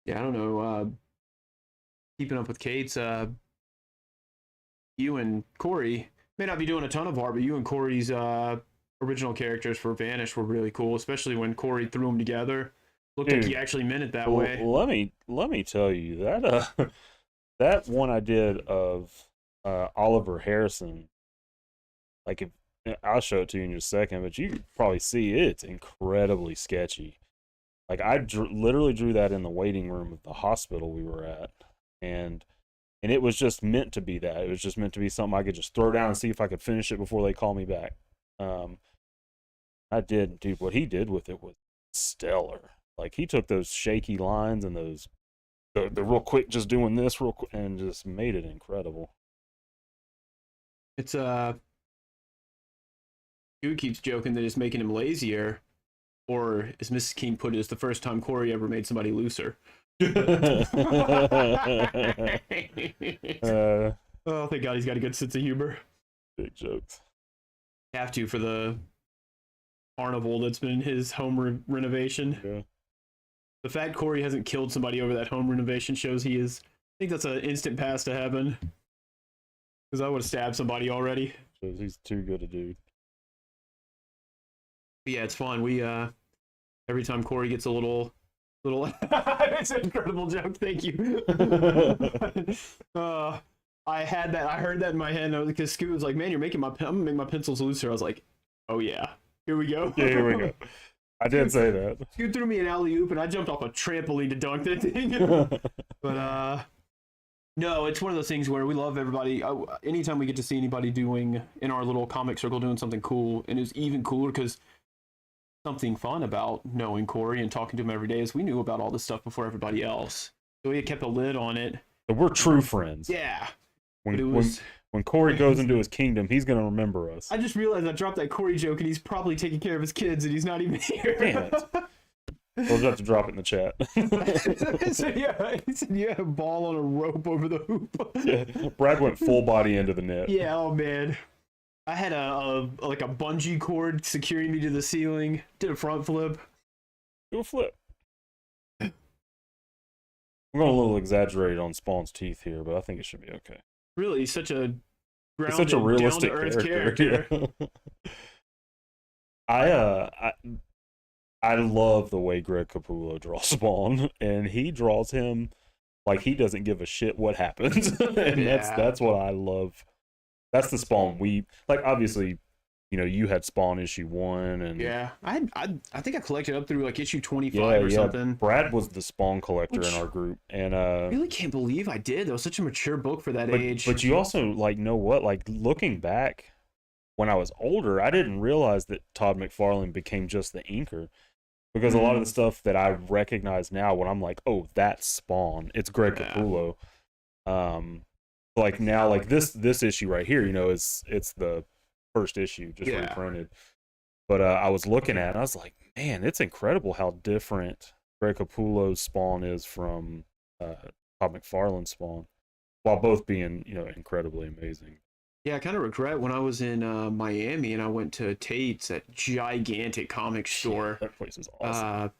Yeah, I don't know. Keeping up with Kate's, you and Corey may not be doing a ton of art, but you and Corey's original characters for Vanish were really cool, especially when Corey threw them together. Looked like he actually meant it that way. Let me tell you that that one I did of Oliver Harrison, like, I'll show it to you in just a second, but you can probably see it's incredibly sketchy. Like, I literally drew that in the waiting room of the hospital we were at, and it was just meant to be that. It was just meant to be something I could just throw down and see if I could finish it before they call me back. I did, dude. What he did with it was stellar. Like, he took those shaky lines and those the real quick, just doing this real quick, and just made it incredible. It's Dude keeps joking that it's making him lazier. or as Mrs. King put it, it's the first time Corey ever made somebody looser. Oh, thank God he's got a good sense of humor. Big jokes. Have to for the carnival that's been his home renovation. Yeah. The fact Corey hasn't killed somebody over that home renovation shows he is. I think that's an instant pass to heaven. Because I would have stabbed somebody already. Shows he's too good a dude. But yeah, it's fun. We every time Corey gets a little it's an incredible joke, thank you. I heard that in my head because Scoot was like, man, I'm gonna make my pencils looser. I was like, oh yeah, here we go. Yeah, here we go. I did say that. Scoot threw me an alley-oop and I jumped off a trampoline to dunk that thing. But no, it's one of those things where we love everybody. Anytime we get to see anybody doing in our little comic circle doing something cool, and it was even cooler because something fun about knowing Corey and talking to him every day is we knew about all this stuff before everybody else, so we had kept a lid on it. So we're true friends. Yeah. When Corey goes into his kingdom, he's gonna remember us. I just realized I dropped that Corey joke, and he's probably taking care of his kids, and he's not even here. Damn it. We'll just have to drop it in the chat. He said, you had a ball on a rope over the hoop. Yeah, Brad went full body into the net. Yeah, oh man. I had a bungee cord securing me to the ceiling. Did a front flip. Do a flip. I'm going a little exaggerated on Spawn's teeth here, but I think it should be okay. Really, such a grounded, It's such a realistic down-to-earth character. I love the way Greg Capullo draws Spawn, and he draws him like he doesn't give a shit what happens, and that's what I love. That's the Spawn we like. Obviously, you had Spawn issue 1, and yeah, I think I collected up through like issue 25 or something. Brad was the Spawn collector in our group, and I really can't believe I did. That was such a mature book for that age. But you also know what? Like looking back, when I was older, I didn't realize that Todd McFarlane became just the inker. Because a lot of the stuff that I recognize now, when I'm like, "Oh, that's Spawn," it's Greg Capullo. Like now, like this issue right here, it's the first issue just reprinted. But I was looking at it, and I was like, "Man, it's incredible how different Greg Capullo's Spawn is from Todd McFarlane's Spawn, while both being incredibly amazing." Yeah, I kind of regret when I was in Miami and I went to Tate's, that gigantic comic store. That place is awesome.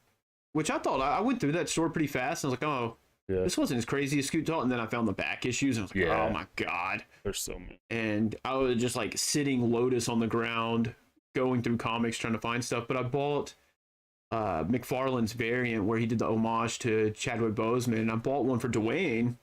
Which I thought, I went through that store pretty fast. And I was like, oh, this wasn't as crazy as Scoot thought. And then I found the back issues and I was like, oh my God. There's so many. And I was just like sitting lotus on the ground, going through comics, trying to find stuff. But I bought McFarlane's variant where he did the homage to Chadwick Boseman. And I bought one for Dwayne.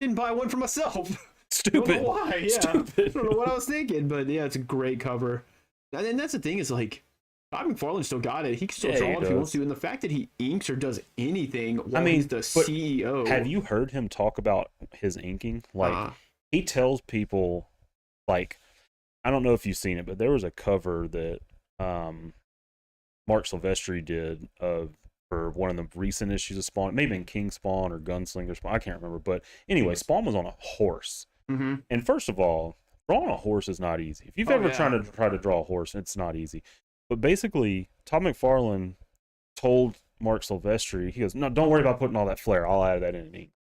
Didn't buy one for myself. Stupid. I don't know why. Yeah. Stupid. I don't know what I was thinking, but yeah, it's a great cover. And that's the thing is like, Todd McFarlane still got it. He can still draw it if he wants to. And the fact that he inks or does anything while he's the CEO. Have you heard him talk about his inking? Like, he tells people, like, I don't know if you've seen it, but there was a cover that Mark Silvestri did for one of the recent issues of Spawn. It may have been King Spawn or Gunslinger Spawn. I can't remember. But anyway, Spawn was on a horse. Mm-hmm. And first of all, drawing a horse is not easy. If you've ever tried to draw a horse, it's not easy. But basically, Todd McFarlane told Mark Silvestri, he goes, "No, don't worry about putting all that flair. I'll add that in ink."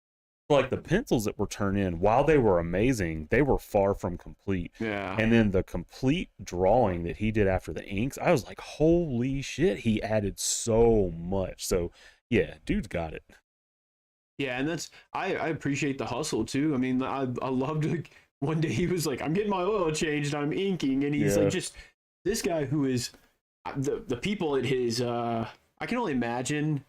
Like the pencils that were turned in, while they were amazing, they were far from complete. Yeah. And then the complete drawing that he did after the inks, I was like, holy shit, he added so much. So yeah, dude's got it. Yeah, and that's I appreciate the hustle too. I mean, I loved like one day he was like, "I'm getting my oil changed, I'm inking," and he's like, just this guy who is the people at his I can only imagine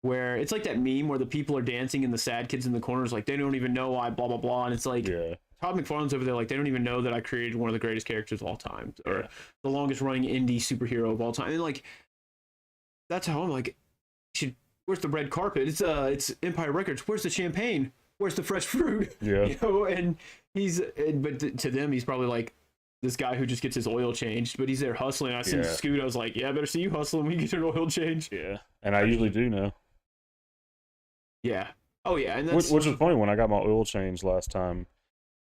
where it's like that meme where the people are dancing and the sad kids in the corners like they don't even know why blah blah blah, and it's like Todd McFarlane's over there like they don't even know that I created one of the greatest characters of all time or the longest running indie superhero of all time, and like that's how I'm like, where's the red carpet? It's Empire Records. Where's the champagne? Where's the fresh fruit? Yeah. And but to them, he's probably like this guy who just gets his oil changed, but he's there hustling. I seen Scoot. I was like, yeah, I better see you hustling when you get your oil change. Yeah. And I usually do now. Yeah. Oh, yeah. And that's... Which is funny. When I got my oil change last time,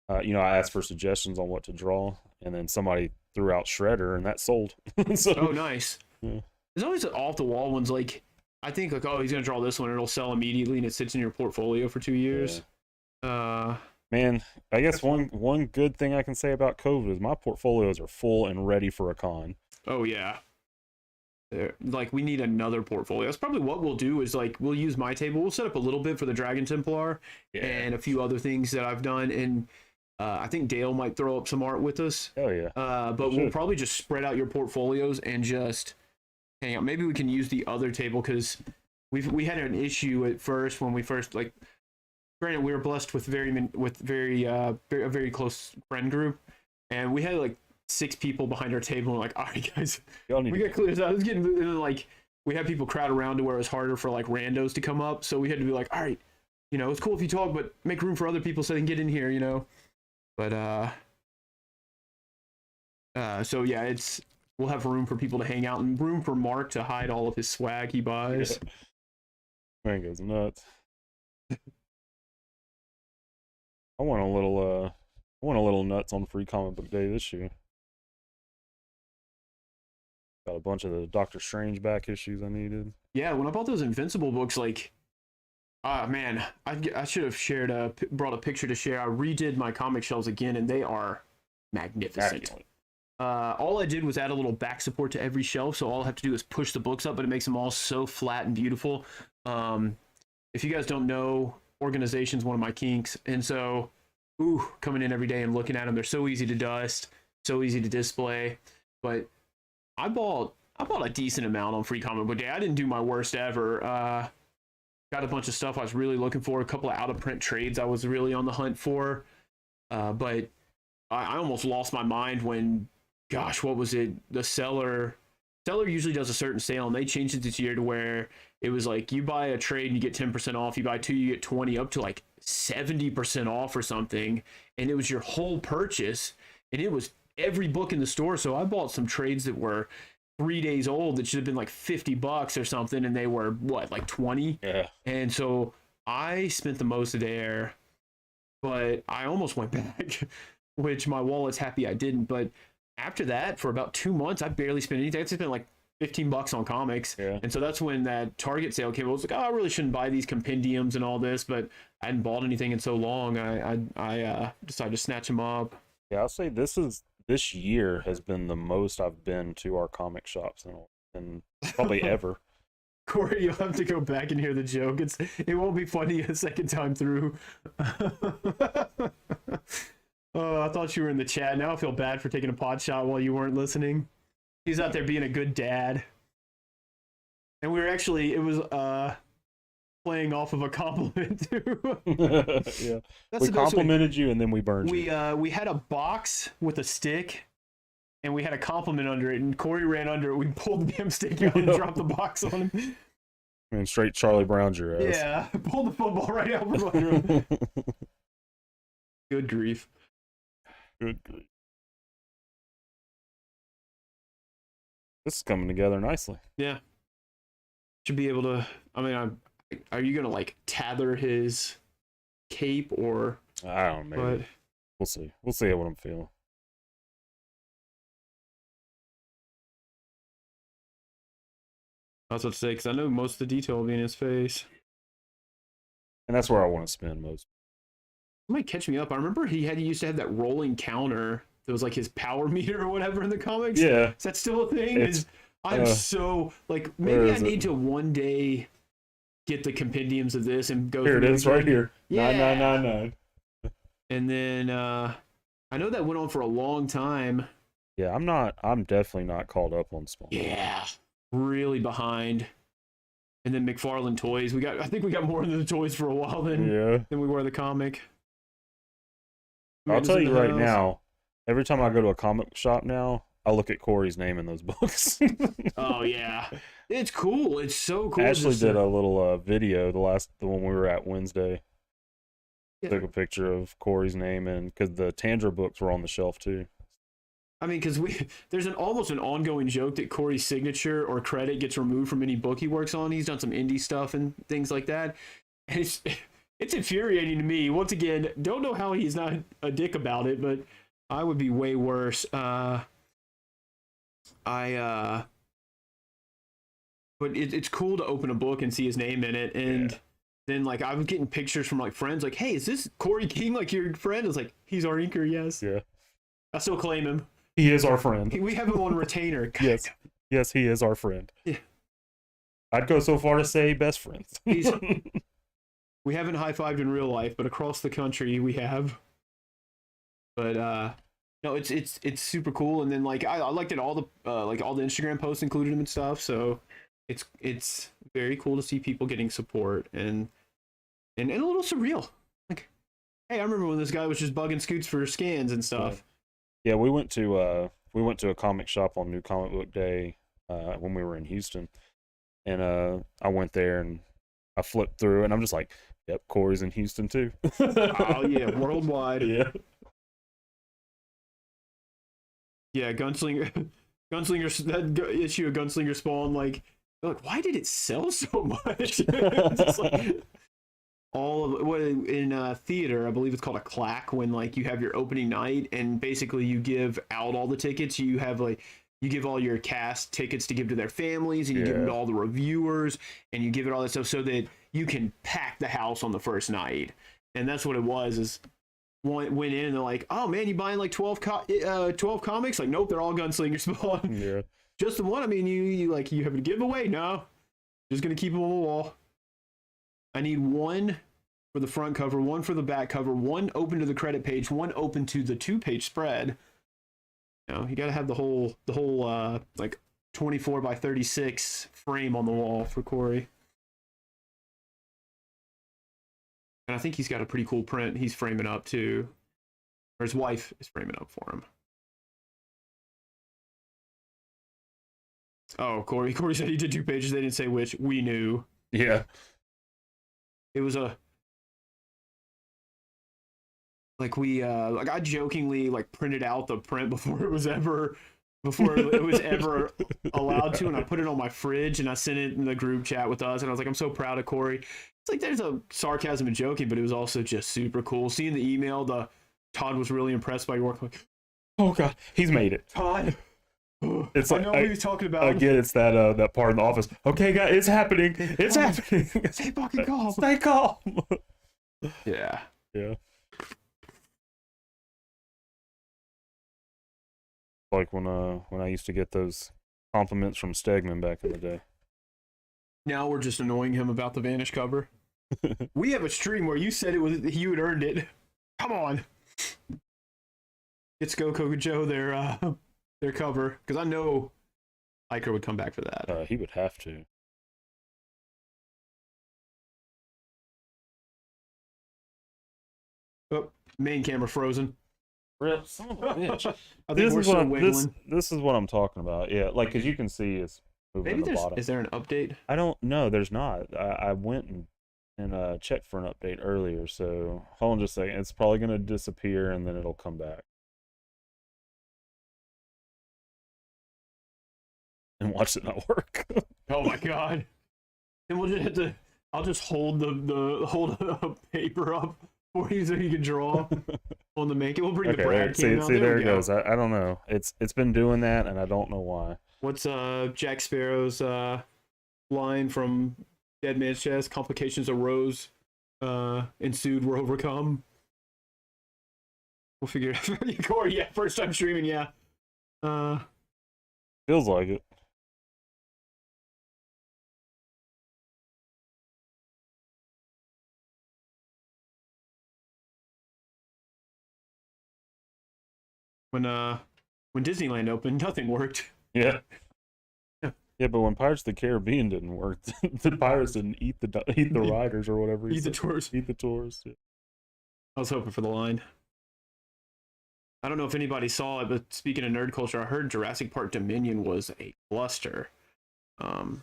I asked for suggestions on what to draw, and then somebody threw out Shredder, and that sold. Oh, nice. Yeah. There's always off the wall ones like I think like, oh, he's gonna draw this one and it'll sell immediately and it sits in your portfolio for 2 years. Man, I guess one good thing I can say about COVID is my portfolios are full and ready for a con. Oh yeah. Like we need another portfolio. That's probably what we'll do is like we'll use my table. We'll set up a little bit for the Dragon Templar and a few other things that I've done. And I think Dale might throw up some art with us. Oh yeah. But we'll probably just spread out your portfolios and just hang out. Maybe we can use the other table because we had an issue at first when we first like. Granted, we were blessed with a very close friend group, and we had like 6 people behind our table. And we're like, all right, guys, we got clear this out. It's getting like we had people crowd around to where it was harder for like randos to come up. So we had to be like, all right, it's cool if you talk, but make room for other people so they can get in here, But so yeah, we'll have room for people to hang out and room for Mark to hide all of his swag he buys. Yeah. Man goes nuts. I want a little nuts on Free Comic Book Day this year. Got a bunch of the Doctor Strange back issues I needed. Yeah, when I bought those Invincible books, like, man, I should have brought a picture to share. I redid my comic shelves again, and they are magnificent. All I did was add a little back support to every shelf, so all I have to do is push the books up, but it makes them all so flat and beautiful. If you guys don't know, organization's one of my kinks, and so coming in every day and looking at them, they're so easy to dust, so easy to display. But I bought a decent amount on Free Comic Book Day. I didn't do my worst ever. Got a bunch of stuff I was really looking for, a couple of out of print trades I was really on the hunt for, but I almost lost my mind when, gosh, what was it, the seller usually does a certain sale, and they changed it this year to where it was like you buy a trade and you get 10% off, you buy 2 you get 20, up to like 70% off or something, and it was your whole purchase, and it was every book in the store. So I bought some trades that were 3 days old that should have been like $50 or something, and they were what, like 20? Yeah. And so I spent the most there, but I almost went back, which my wallet's happy I didn't. But after that, for about 2 months, I barely spent anything. I spent like $15 on comics. Yeah. And so that's when that Target sale came. I was like, oh, I really shouldn't buy these compendiums and all this, but I hadn't bought anything in so long. I decided to snatch them up. Yeah, I'll say this year has been the most I've been to our comic shops and probably ever. Corey, you'll have to go back and hear the joke. It won't be funny a second time through. Oh, I thought you were in the chat. Now I feel bad for taking a pot shot while you weren't listening. He's out there being a good dad. And we were actually, it was playing off of a compliment too. Yeah. We complimented you and then we burned you. We had a box with a stick and we had a compliment under it, and Corey ran under it. We pulled the damn stick out and dropped the box on him. And straight Charlie Brown's your ass. Yeah, pulled the football right out from under him. Good grief. Good grief. This is coming together nicely. Yeah. Should be able to, I mean, are you going to like tether his cape or? I don't know. Maybe. We'll see. We'll see what I'm feeling. I was about to say, because I know most of the detail will be in his face. And that's where I want to spend most. Somebody catch me up. I remember he used to have that rolling counter that was like his power meter or whatever in the comics. Yeah. Is that still a thing? I'm so, like, maybe I need to one day get the compendiums of this and go here through it is, right here. Yeah. 9999. And then I know that went on for a long time. Yeah, I'm definitely not caught up on Spawn. Yeah. Really behind. And then McFarlane toys. I think we got more into the toys for a while than we were the comic. I'll tell you right now, every time I go to a comic shop now, I look at Corey's name in those books. Oh yeah. It's cool. It's so cool. Ashley did a little video the one we were at Wednesday. Yeah. Took a picture of Corey's name, and because the Tandra books were on the shelf too. I mean, because there's almost an ongoing joke that Corey's signature or credit gets removed from any book he works on. He's done some indie stuff and things like that. And it's infuriating to me. Once again, don't know how he's not a dick about it, but I would be way worse. but it's cool to open a book and see his name in it. And then like I was getting pictures from like friends like, hey, is this Corey King, like your friend? I was like, he's our inker, yes. Yeah. I still claim him. He is our friend. We have him on retainer. God. Yes. Yes, he is our friend. Yeah. I'd go so far to say best friends. We haven't high-fived in real life, but across the country we have. But no, it's super cool. And then like I liked it, all the Instagram posts included him and stuff. So it's very cool to see people getting support and a little surreal. Like, hey, I remember when this guy was just bugging Scoots for scans and stuff. Yeah, we went to a comic shop on New Comic Book Day when we were in Houston, and I went there and I flipped through and I'm just like, yep, Corey's in Houston too. Oh yeah, worldwide. Yeah. Yeah, Gunslinger, that issue of Gunslinger Spawn, like, they're like, why did it sell so much? Just like, all of what in theater, I believe it's called a clack, when like you have your opening night and basically you give out all the tickets. You have like, you give all your cast tickets to give to their families, and you give them to all the reviewers, and you give it all that stuff so that you can pack the house on the first night. And that's what it was. Is went in and they're like, oh man, you buying like 12 comics? Like, nope, they're all Gunslinger Spawn. Yeah. Just the one. I mean, you have a giveaway? No, just gonna keep them on the wall. I need one for the front cover, one for the back cover, one open to the credit page, one open to the 2-page spread. You know, you gotta have the whole like 24 by 36 frame on the wall for Corey. And I think he's got a pretty cool print he's framing up too. Or his wife is framing up for him. Oh, Corey said he did 2 pages. They didn't say which. We knew. Yeah. It was a like we like I jokingly like printed out the print before it was ever allowed to, and I put it on my fridge and I sent it in the group chat with us, and I was like, I'm so proud of Corey. It's like there's a sarcasm and joking, but it was also just super cool. Seeing the email, Todd was really impressed by your work. Like, oh god, he's made it. Todd. It's like, I know what he's talking about. Again, it's that part in the office. Okay, guys, it's happening. It's happening. Stay fucking calm. Stay calm. Yeah. Yeah. Like when I used to get those compliments from Stegman back in the day. Now we're just annoying him about the Vanish cover. We have a stream where you said you had earned it. Come on. It's Go Joe their cover, because I know Iker would come back for that. He would have to. Oh, main camera frozen. Rip, son of a bitch. I think we're still wiggling. This is what I'm talking about. Yeah, like, because you can see it's moving Maybe at the bottom. Is there an update? I don't know. There's not. I went and checked for an update earlier, so hold on just a second. It's probably going to disappear and then it'll come back. And watch it not work. Oh my god. And we'll just have to, I'll just hold the paper up for you so you can draw on the make it. We'll bring the Brad cam out. See, there it goes. I don't know. It's been doing that and I don't know why. What's Jack Sparrow's line from Dead Man's Chest? Complications arose, ensued, were overcome. We'll figure it out. Corey, yeah, first time streaming, yeah. Feels like it. When Disneyland opened, nothing worked. Yeah. Yeah, but when Pirates of the Caribbean didn't work, the pirates didn't eat the riders or whatever. Eat the tours. Eat the tours. Yeah. I was hoping for the line. I don't know if anybody saw it, but speaking of nerd culture, I heard Jurassic Park Dominion was a cluster. I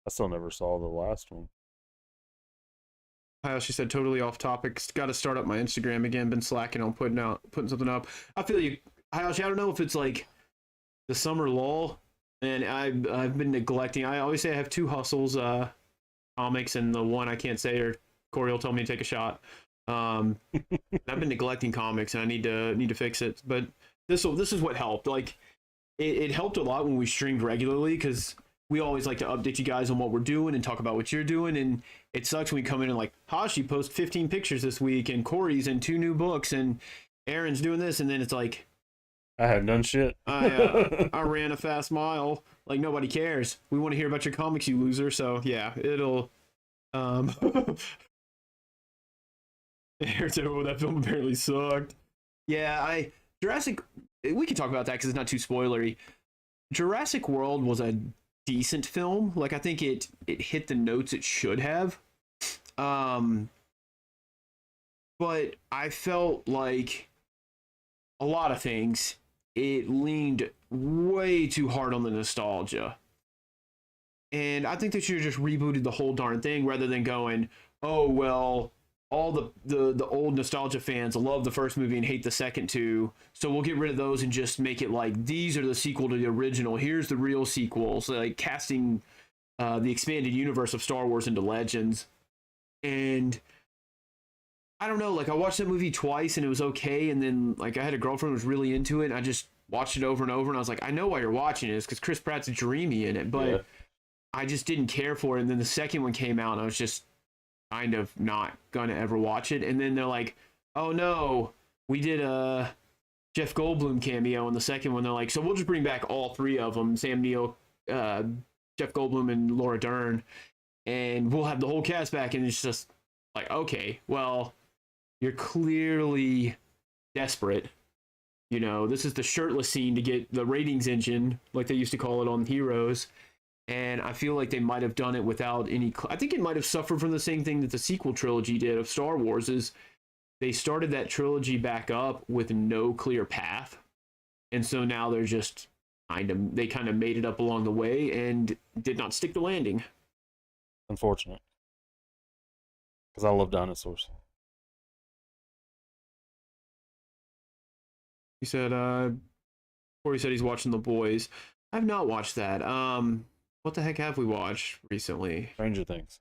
still never saw the last one. She said, totally off topic. Got to start up my Instagram again. Been slacking on putting something up. I feel you. I don't know if it's like the summer lull, and I've been neglecting. I always say I have 2 hustles, comics, and the one I can't say, or Corey will tell me to take a shot. I've been neglecting comics, and I need to fix it. But this is what helped. Like it helped a lot when we streamed regularly, because we always like to update you guys on what we're doing and talk about what you're doing. And it sucks when we come in and like, Hashi post 15 pictures this week, and Corey's in 2 new books, and Aaron's doing this, and then it's like, I haven't done shit. I ran a fast mile. Like, nobody cares. We want to hear about your comics, you loser. So yeah, it'll. Aaron said, "Oh, that film apparently sucked." Yeah, Jurassic. We can talk about that because it's not too spoilery. Jurassic World was a decent film. Like, I think it hit the notes it should have. But I felt like a lot of things, it leaned way too hard on the nostalgia. And I think they should have just rebooted the whole darn thing rather than going, oh, well, all the old nostalgia fans love the first movie and hate the second two, so we'll get rid of those and just make it like, these are the sequel to the original, here's the real sequel. So like casting the expanded universe of Star Wars into Legends. And I don't know, like, I watched that movie twice and it was okay, and then like I had a girlfriend who was really into it, and I just watched it over and over, and I was like, I know why you're watching it, it's because Chris Pratt's dreamy in it, but yeah. I just didn't care for it. And then the second one came out and I was just kind of not gonna ever watch it. And then they're like, oh no, we did a Jeff Goldblum cameo in the second one. They're like, so we'll just bring back all 3 of them, Sam Neill, Jeff Goldblum, and Laura Dern, and we'll have the whole cast back. And it's just like, okay, well, you're clearly desperate. You know, this is the shirtless scene to get the ratings engine, like they used to call it on Heroes. And I feel like they might have done it without any... I think it might have suffered from the same thing that the sequel trilogy did of Star Wars, is they started that trilogy back up with no clear path. And so now they're just they kind of made it up along the way and did not stick the landing. Unfortunate. Because I love dinosaurs. He said, Corey said he's watching The Boys. I've not watched that. What the heck have we watched recently? Stranger Things.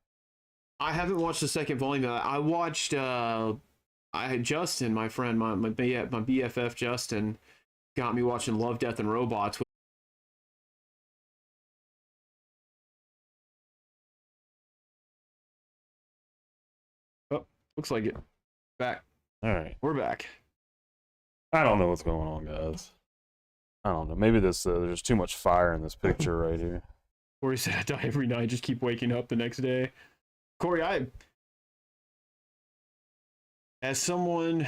I haven't watched the second volume. I watched, I had Justin, my friend, my BFF Justin, got me watching Love, Death, and Robots. Oh, looks like it. Back. All right. We're back. I don't know what's going on, guys. I don't know. Maybe there's too much fire in this picture right here. Corey said, I die every night, just keep waking up the next day. Corey, as someone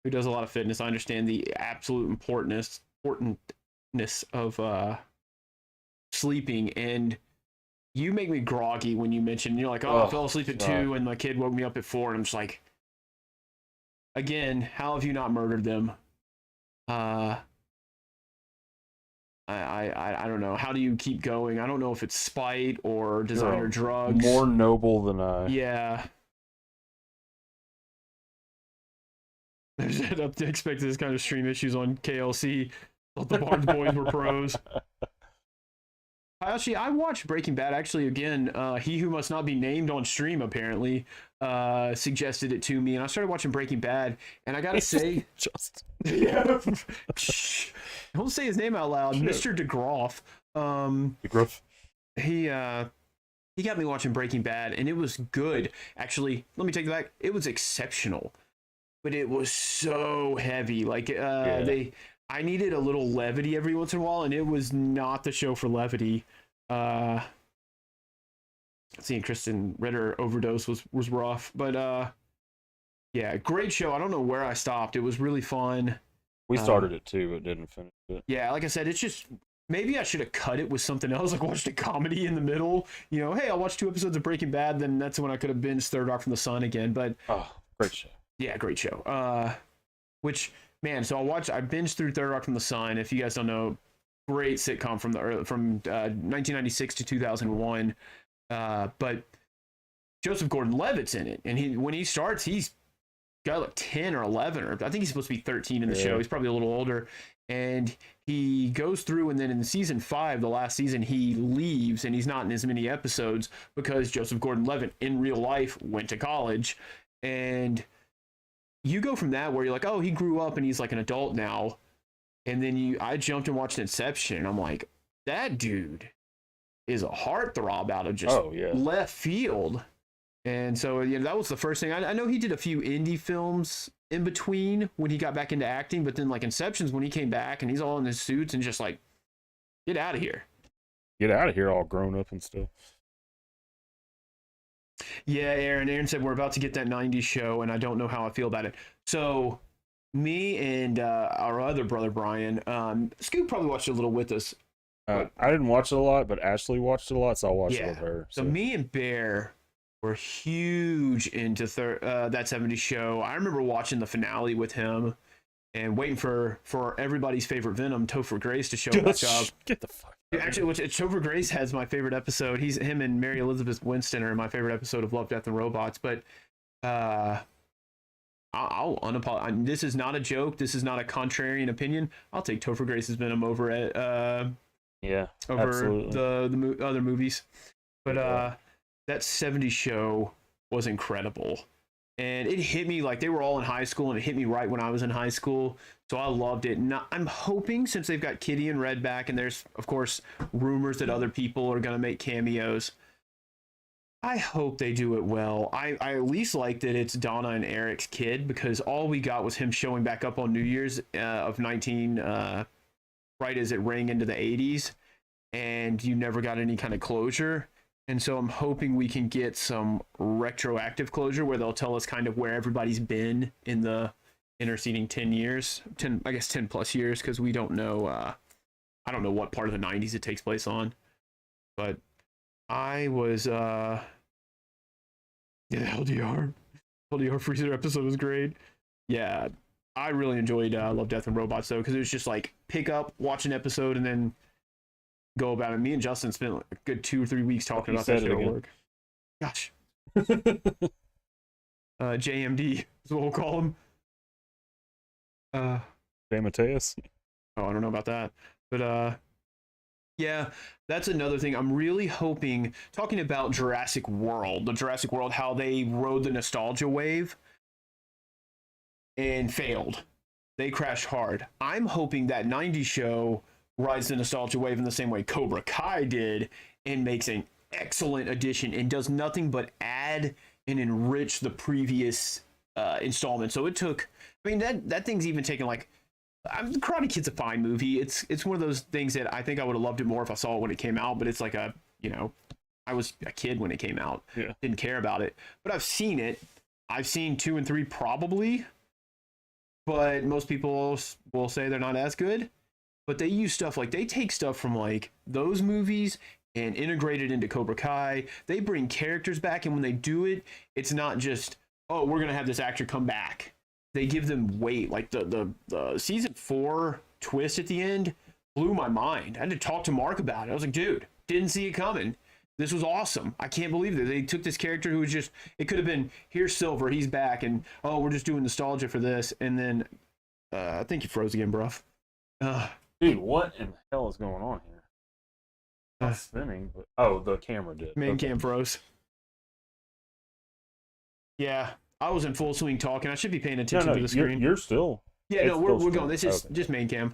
who does a lot of fitness, I understand the absolute importance of sleeping. And you make me groggy when you mention, you're like, I fell asleep at 2 and my kid woke me up at 4. And I'm just like, again, how have you not murdered them? I don't know. How do you keep going? I don't know if it's spite or designer drugs. More noble than I. Yeah. I just up to expect this kind of stream issues on KLC. Thought the Barnes Boys were pros. Actually, I watched Breaking Bad. Actually, again, he who must not be named on stream apparently suggested it to me, and I started watching Breaking Bad. And I gotta say, yeah, don't say his name out loud, sure. Mr. DeGroff. DeGroff. He got me watching Breaking Bad, and it was good. Actually, let me take it back. It was exceptional, but it was so heavy. Like I needed a little levity every once in a while, and it was not the show for levity. Seeing Kristen Ritter overdose was rough, but yeah, great show. I don't know where I stopped. It was really fun. We started it too, but didn't finish it. Yeah, like I said, it's just, maybe I should have cut it with something else, like watched a comedy in the middle. You know, hey, I'll watch 2 episodes of Breaking Bad, then that's when I could have binged Third Rock from the Sun again. But great show. Yeah, great show. Which, man, so I binged through Third Rock from the Sun. If you guys don't know, great sitcom from 1996 to 2001. But Joseph Gordon-Levitt's in it, and when he starts, he's got like 10 or 11, or I think he's supposed to be 13 in the show. He's probably a little older, and he goes through, and then in season 5, the last season, he leaves, and he's not in as many episodes because Joseph Gordon-Levitt in real life went to college. And you go from that where you're like, oh, he grew up and he's like an adult now, and then I jumped and watched Inception, and I'm like, that dude is a heartthrob out of just Oh yeah. left field. And so, that was the first thing. I know he did a few indie films in between when he got back into acting, but then like Inception's when he came back and he's all in his suits and just like, get out of here. Get out of here, all grown up and stuff. Yeah, Aaron said we're about to get that 90s show, and I don't know how I feel about it. So, me and our other brother Brian, Scoop probably watched it a little with us. I didn't watch it a lot, but Ashley watched it a lot, so I watched it with her. So me and Bear were huge into that 70s show. I remember watching the finale with him and waiting for everybody's favorite Venom, Topher Grace, to show back up. Get the fuck. Actually, which Topher Grace has my favorite episode. Him and Mary Elizabeth Winston are my favorite episode of Love, Death, and Robots. But I'll unapologize. This is not a joke. This is not a contrarian opinion. I'll take Topher Grace's Venom over at absolutely. the other movies. But that 70s show was incredible. And it hit me like they were all in high school, and it hit me right when I was in high school. So I loved it. And I'm hoping, since they've got Kitty and Red back, and there's, of course, rumors that other people are going to make cameos, I hope they do it well. I at least like that it's Donna and Eric's kid, because all we got was him showing back up on New Year's of 19, right as it rang into the 80s, and you never got any kind of closure. And so I'm hoping we can get some retroactive closure where they'll tell us kind of where everybody's been in the interceding 10 plus years, because we don't know. I don't know what part of the 90s it takes place on. But I was, the LDR Freezer episode was great. Yeah, I really enjoyed Love, Death, and Robots, though, because it was just like pick up, watch an episode, and then go about it. Me and Justin spent a good 2 or 3 weeks talking about that show at work. Gosh. JMD is what we'll call him. Jay Mateus. Oh, I don't know about that. But yeah, that's another thing. I'm really hoping, talking about Jurassic World, how they rode the nostalgia wave and failed. They crashed hard. I'm hoping that 90s show rides the nostalgia wave in the same way Cobra Kai did and makes an excellent addition and does nothing but add and enrich the previous installment. So it took, that thing's even taken like, the Karate Kid's a fine movie. It's one of those things that I think I would have loved it more if I saw it when it came out, but it's like I was a kid when it came out. Yeah. Didn't care about it. But I've seen it. I've seen 2 and 3 probably, but most people will say they're not as good. But they use stuff like, they take stuff from like those movies and integrate it into Cobra Kai. They bring characters back, and when they do it, it's not just, oh, we're gonna have this actor come back. They give them weight. Like the season 4 twist at the end blew my mind. I had to talk to Mark about it. I was like, dude, didn't see it coming. This was awesome. I can't believe that they took this character who was just, it could have been, here's Silver, he's back, and oh, we're just doing nostalgia for this, and then I think you froze again, bruv. Dude, what in the hell is going on here? Not spinning, but the camera did. Main cam froze. Yeah, I was in full swing talking. I should be paying attention to the screen. You're still. Yeah, no, we're going. This is just main cam.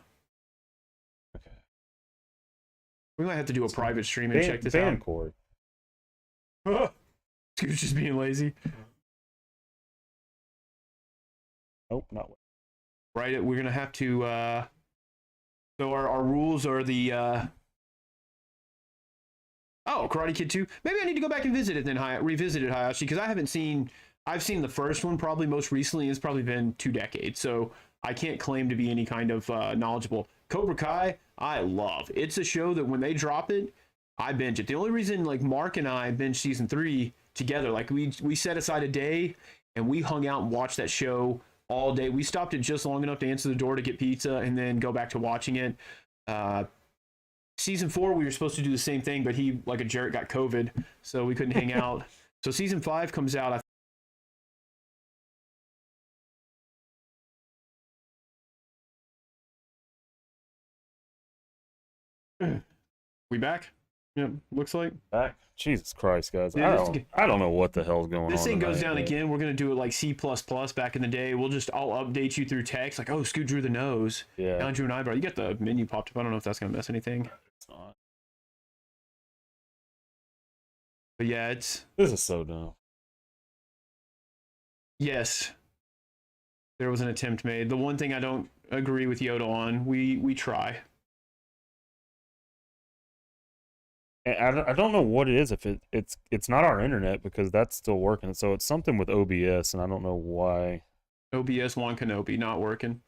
Okay. We might have to do a private stream and check this out. Cord. Scoot's just being lazy. Nope, not. Right, we're gonna have to. So our rules are the Karate Kid 2. Maybe I need to go back and visit it then, revisit it, Hayashi, because I've seen the first one probably most recently. It's probably been 2 decades, so I can't claim to be any kind of knowledgeable. Cobra Kai, I love. It's a show that when they drop it, I binge it. The only reason like Mark and I binge season 3 together, like we set aside a day and we hung out and watched that show all day. We stopped it just long enough to answer the door to get pizza and then go back to watching it. Season 4, we were supposed to do the same thing, but he, like a jerk, got COVID, so we couldn't hang out. So season 5 comes out. We back? Yep, looks like. Back? Jesus Christ, guys. Yeah, I don't know what the hell's going on. This thing goes down again. We're going to do it like C++ back in the day. I'll update you through text. Like, oh, Scoot drew the nose. Yeah. Now I drew an eyebrow. You got the menu popped up. I don't know if that's going to mess anything. It's not. But yeah, it's This is so dumb. yes. There was an attempt made. The one thing I don't agree with Yoda on, we try. And I don't know what it is. If it's not our internet because that's still working. So it's something with OBS, and I don't know why. OBS Wan Kenobi not working.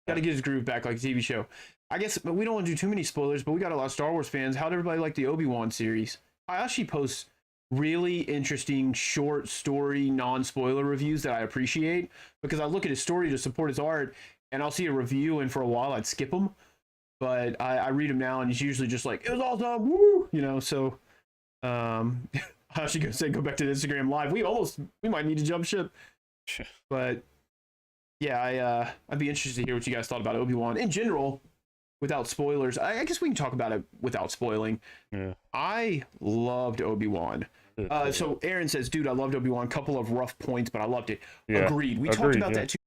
Got to get his groove back like a TV show. I guess, but we don't want to do too many spoilers. But we got a lot of Star Wars fans. How'd everybody like the Obi-Wan series? I actually post really interesting short story non-spoiler reviews that I appreciate because I look at his story to support his art, and I'll see a review, and for a while I'd skip them. But I read them now, and it's usually just like, it was awesome, woo, you know. So, I was actually gonna say go back to the Instagram Live. We might need to jump ship, but yeah, I'd be interested to hear what you guys thought about Obi-Wan in general, without spoilers. I guess we can talk about it without spoiling. Yeah. I loved Obi-Wan. So Aaron says, dude, I loved Obi-Wan. Couple of rough points, but I loved it. Yeah. Agreed. We talked Agreed, about yeah. that too.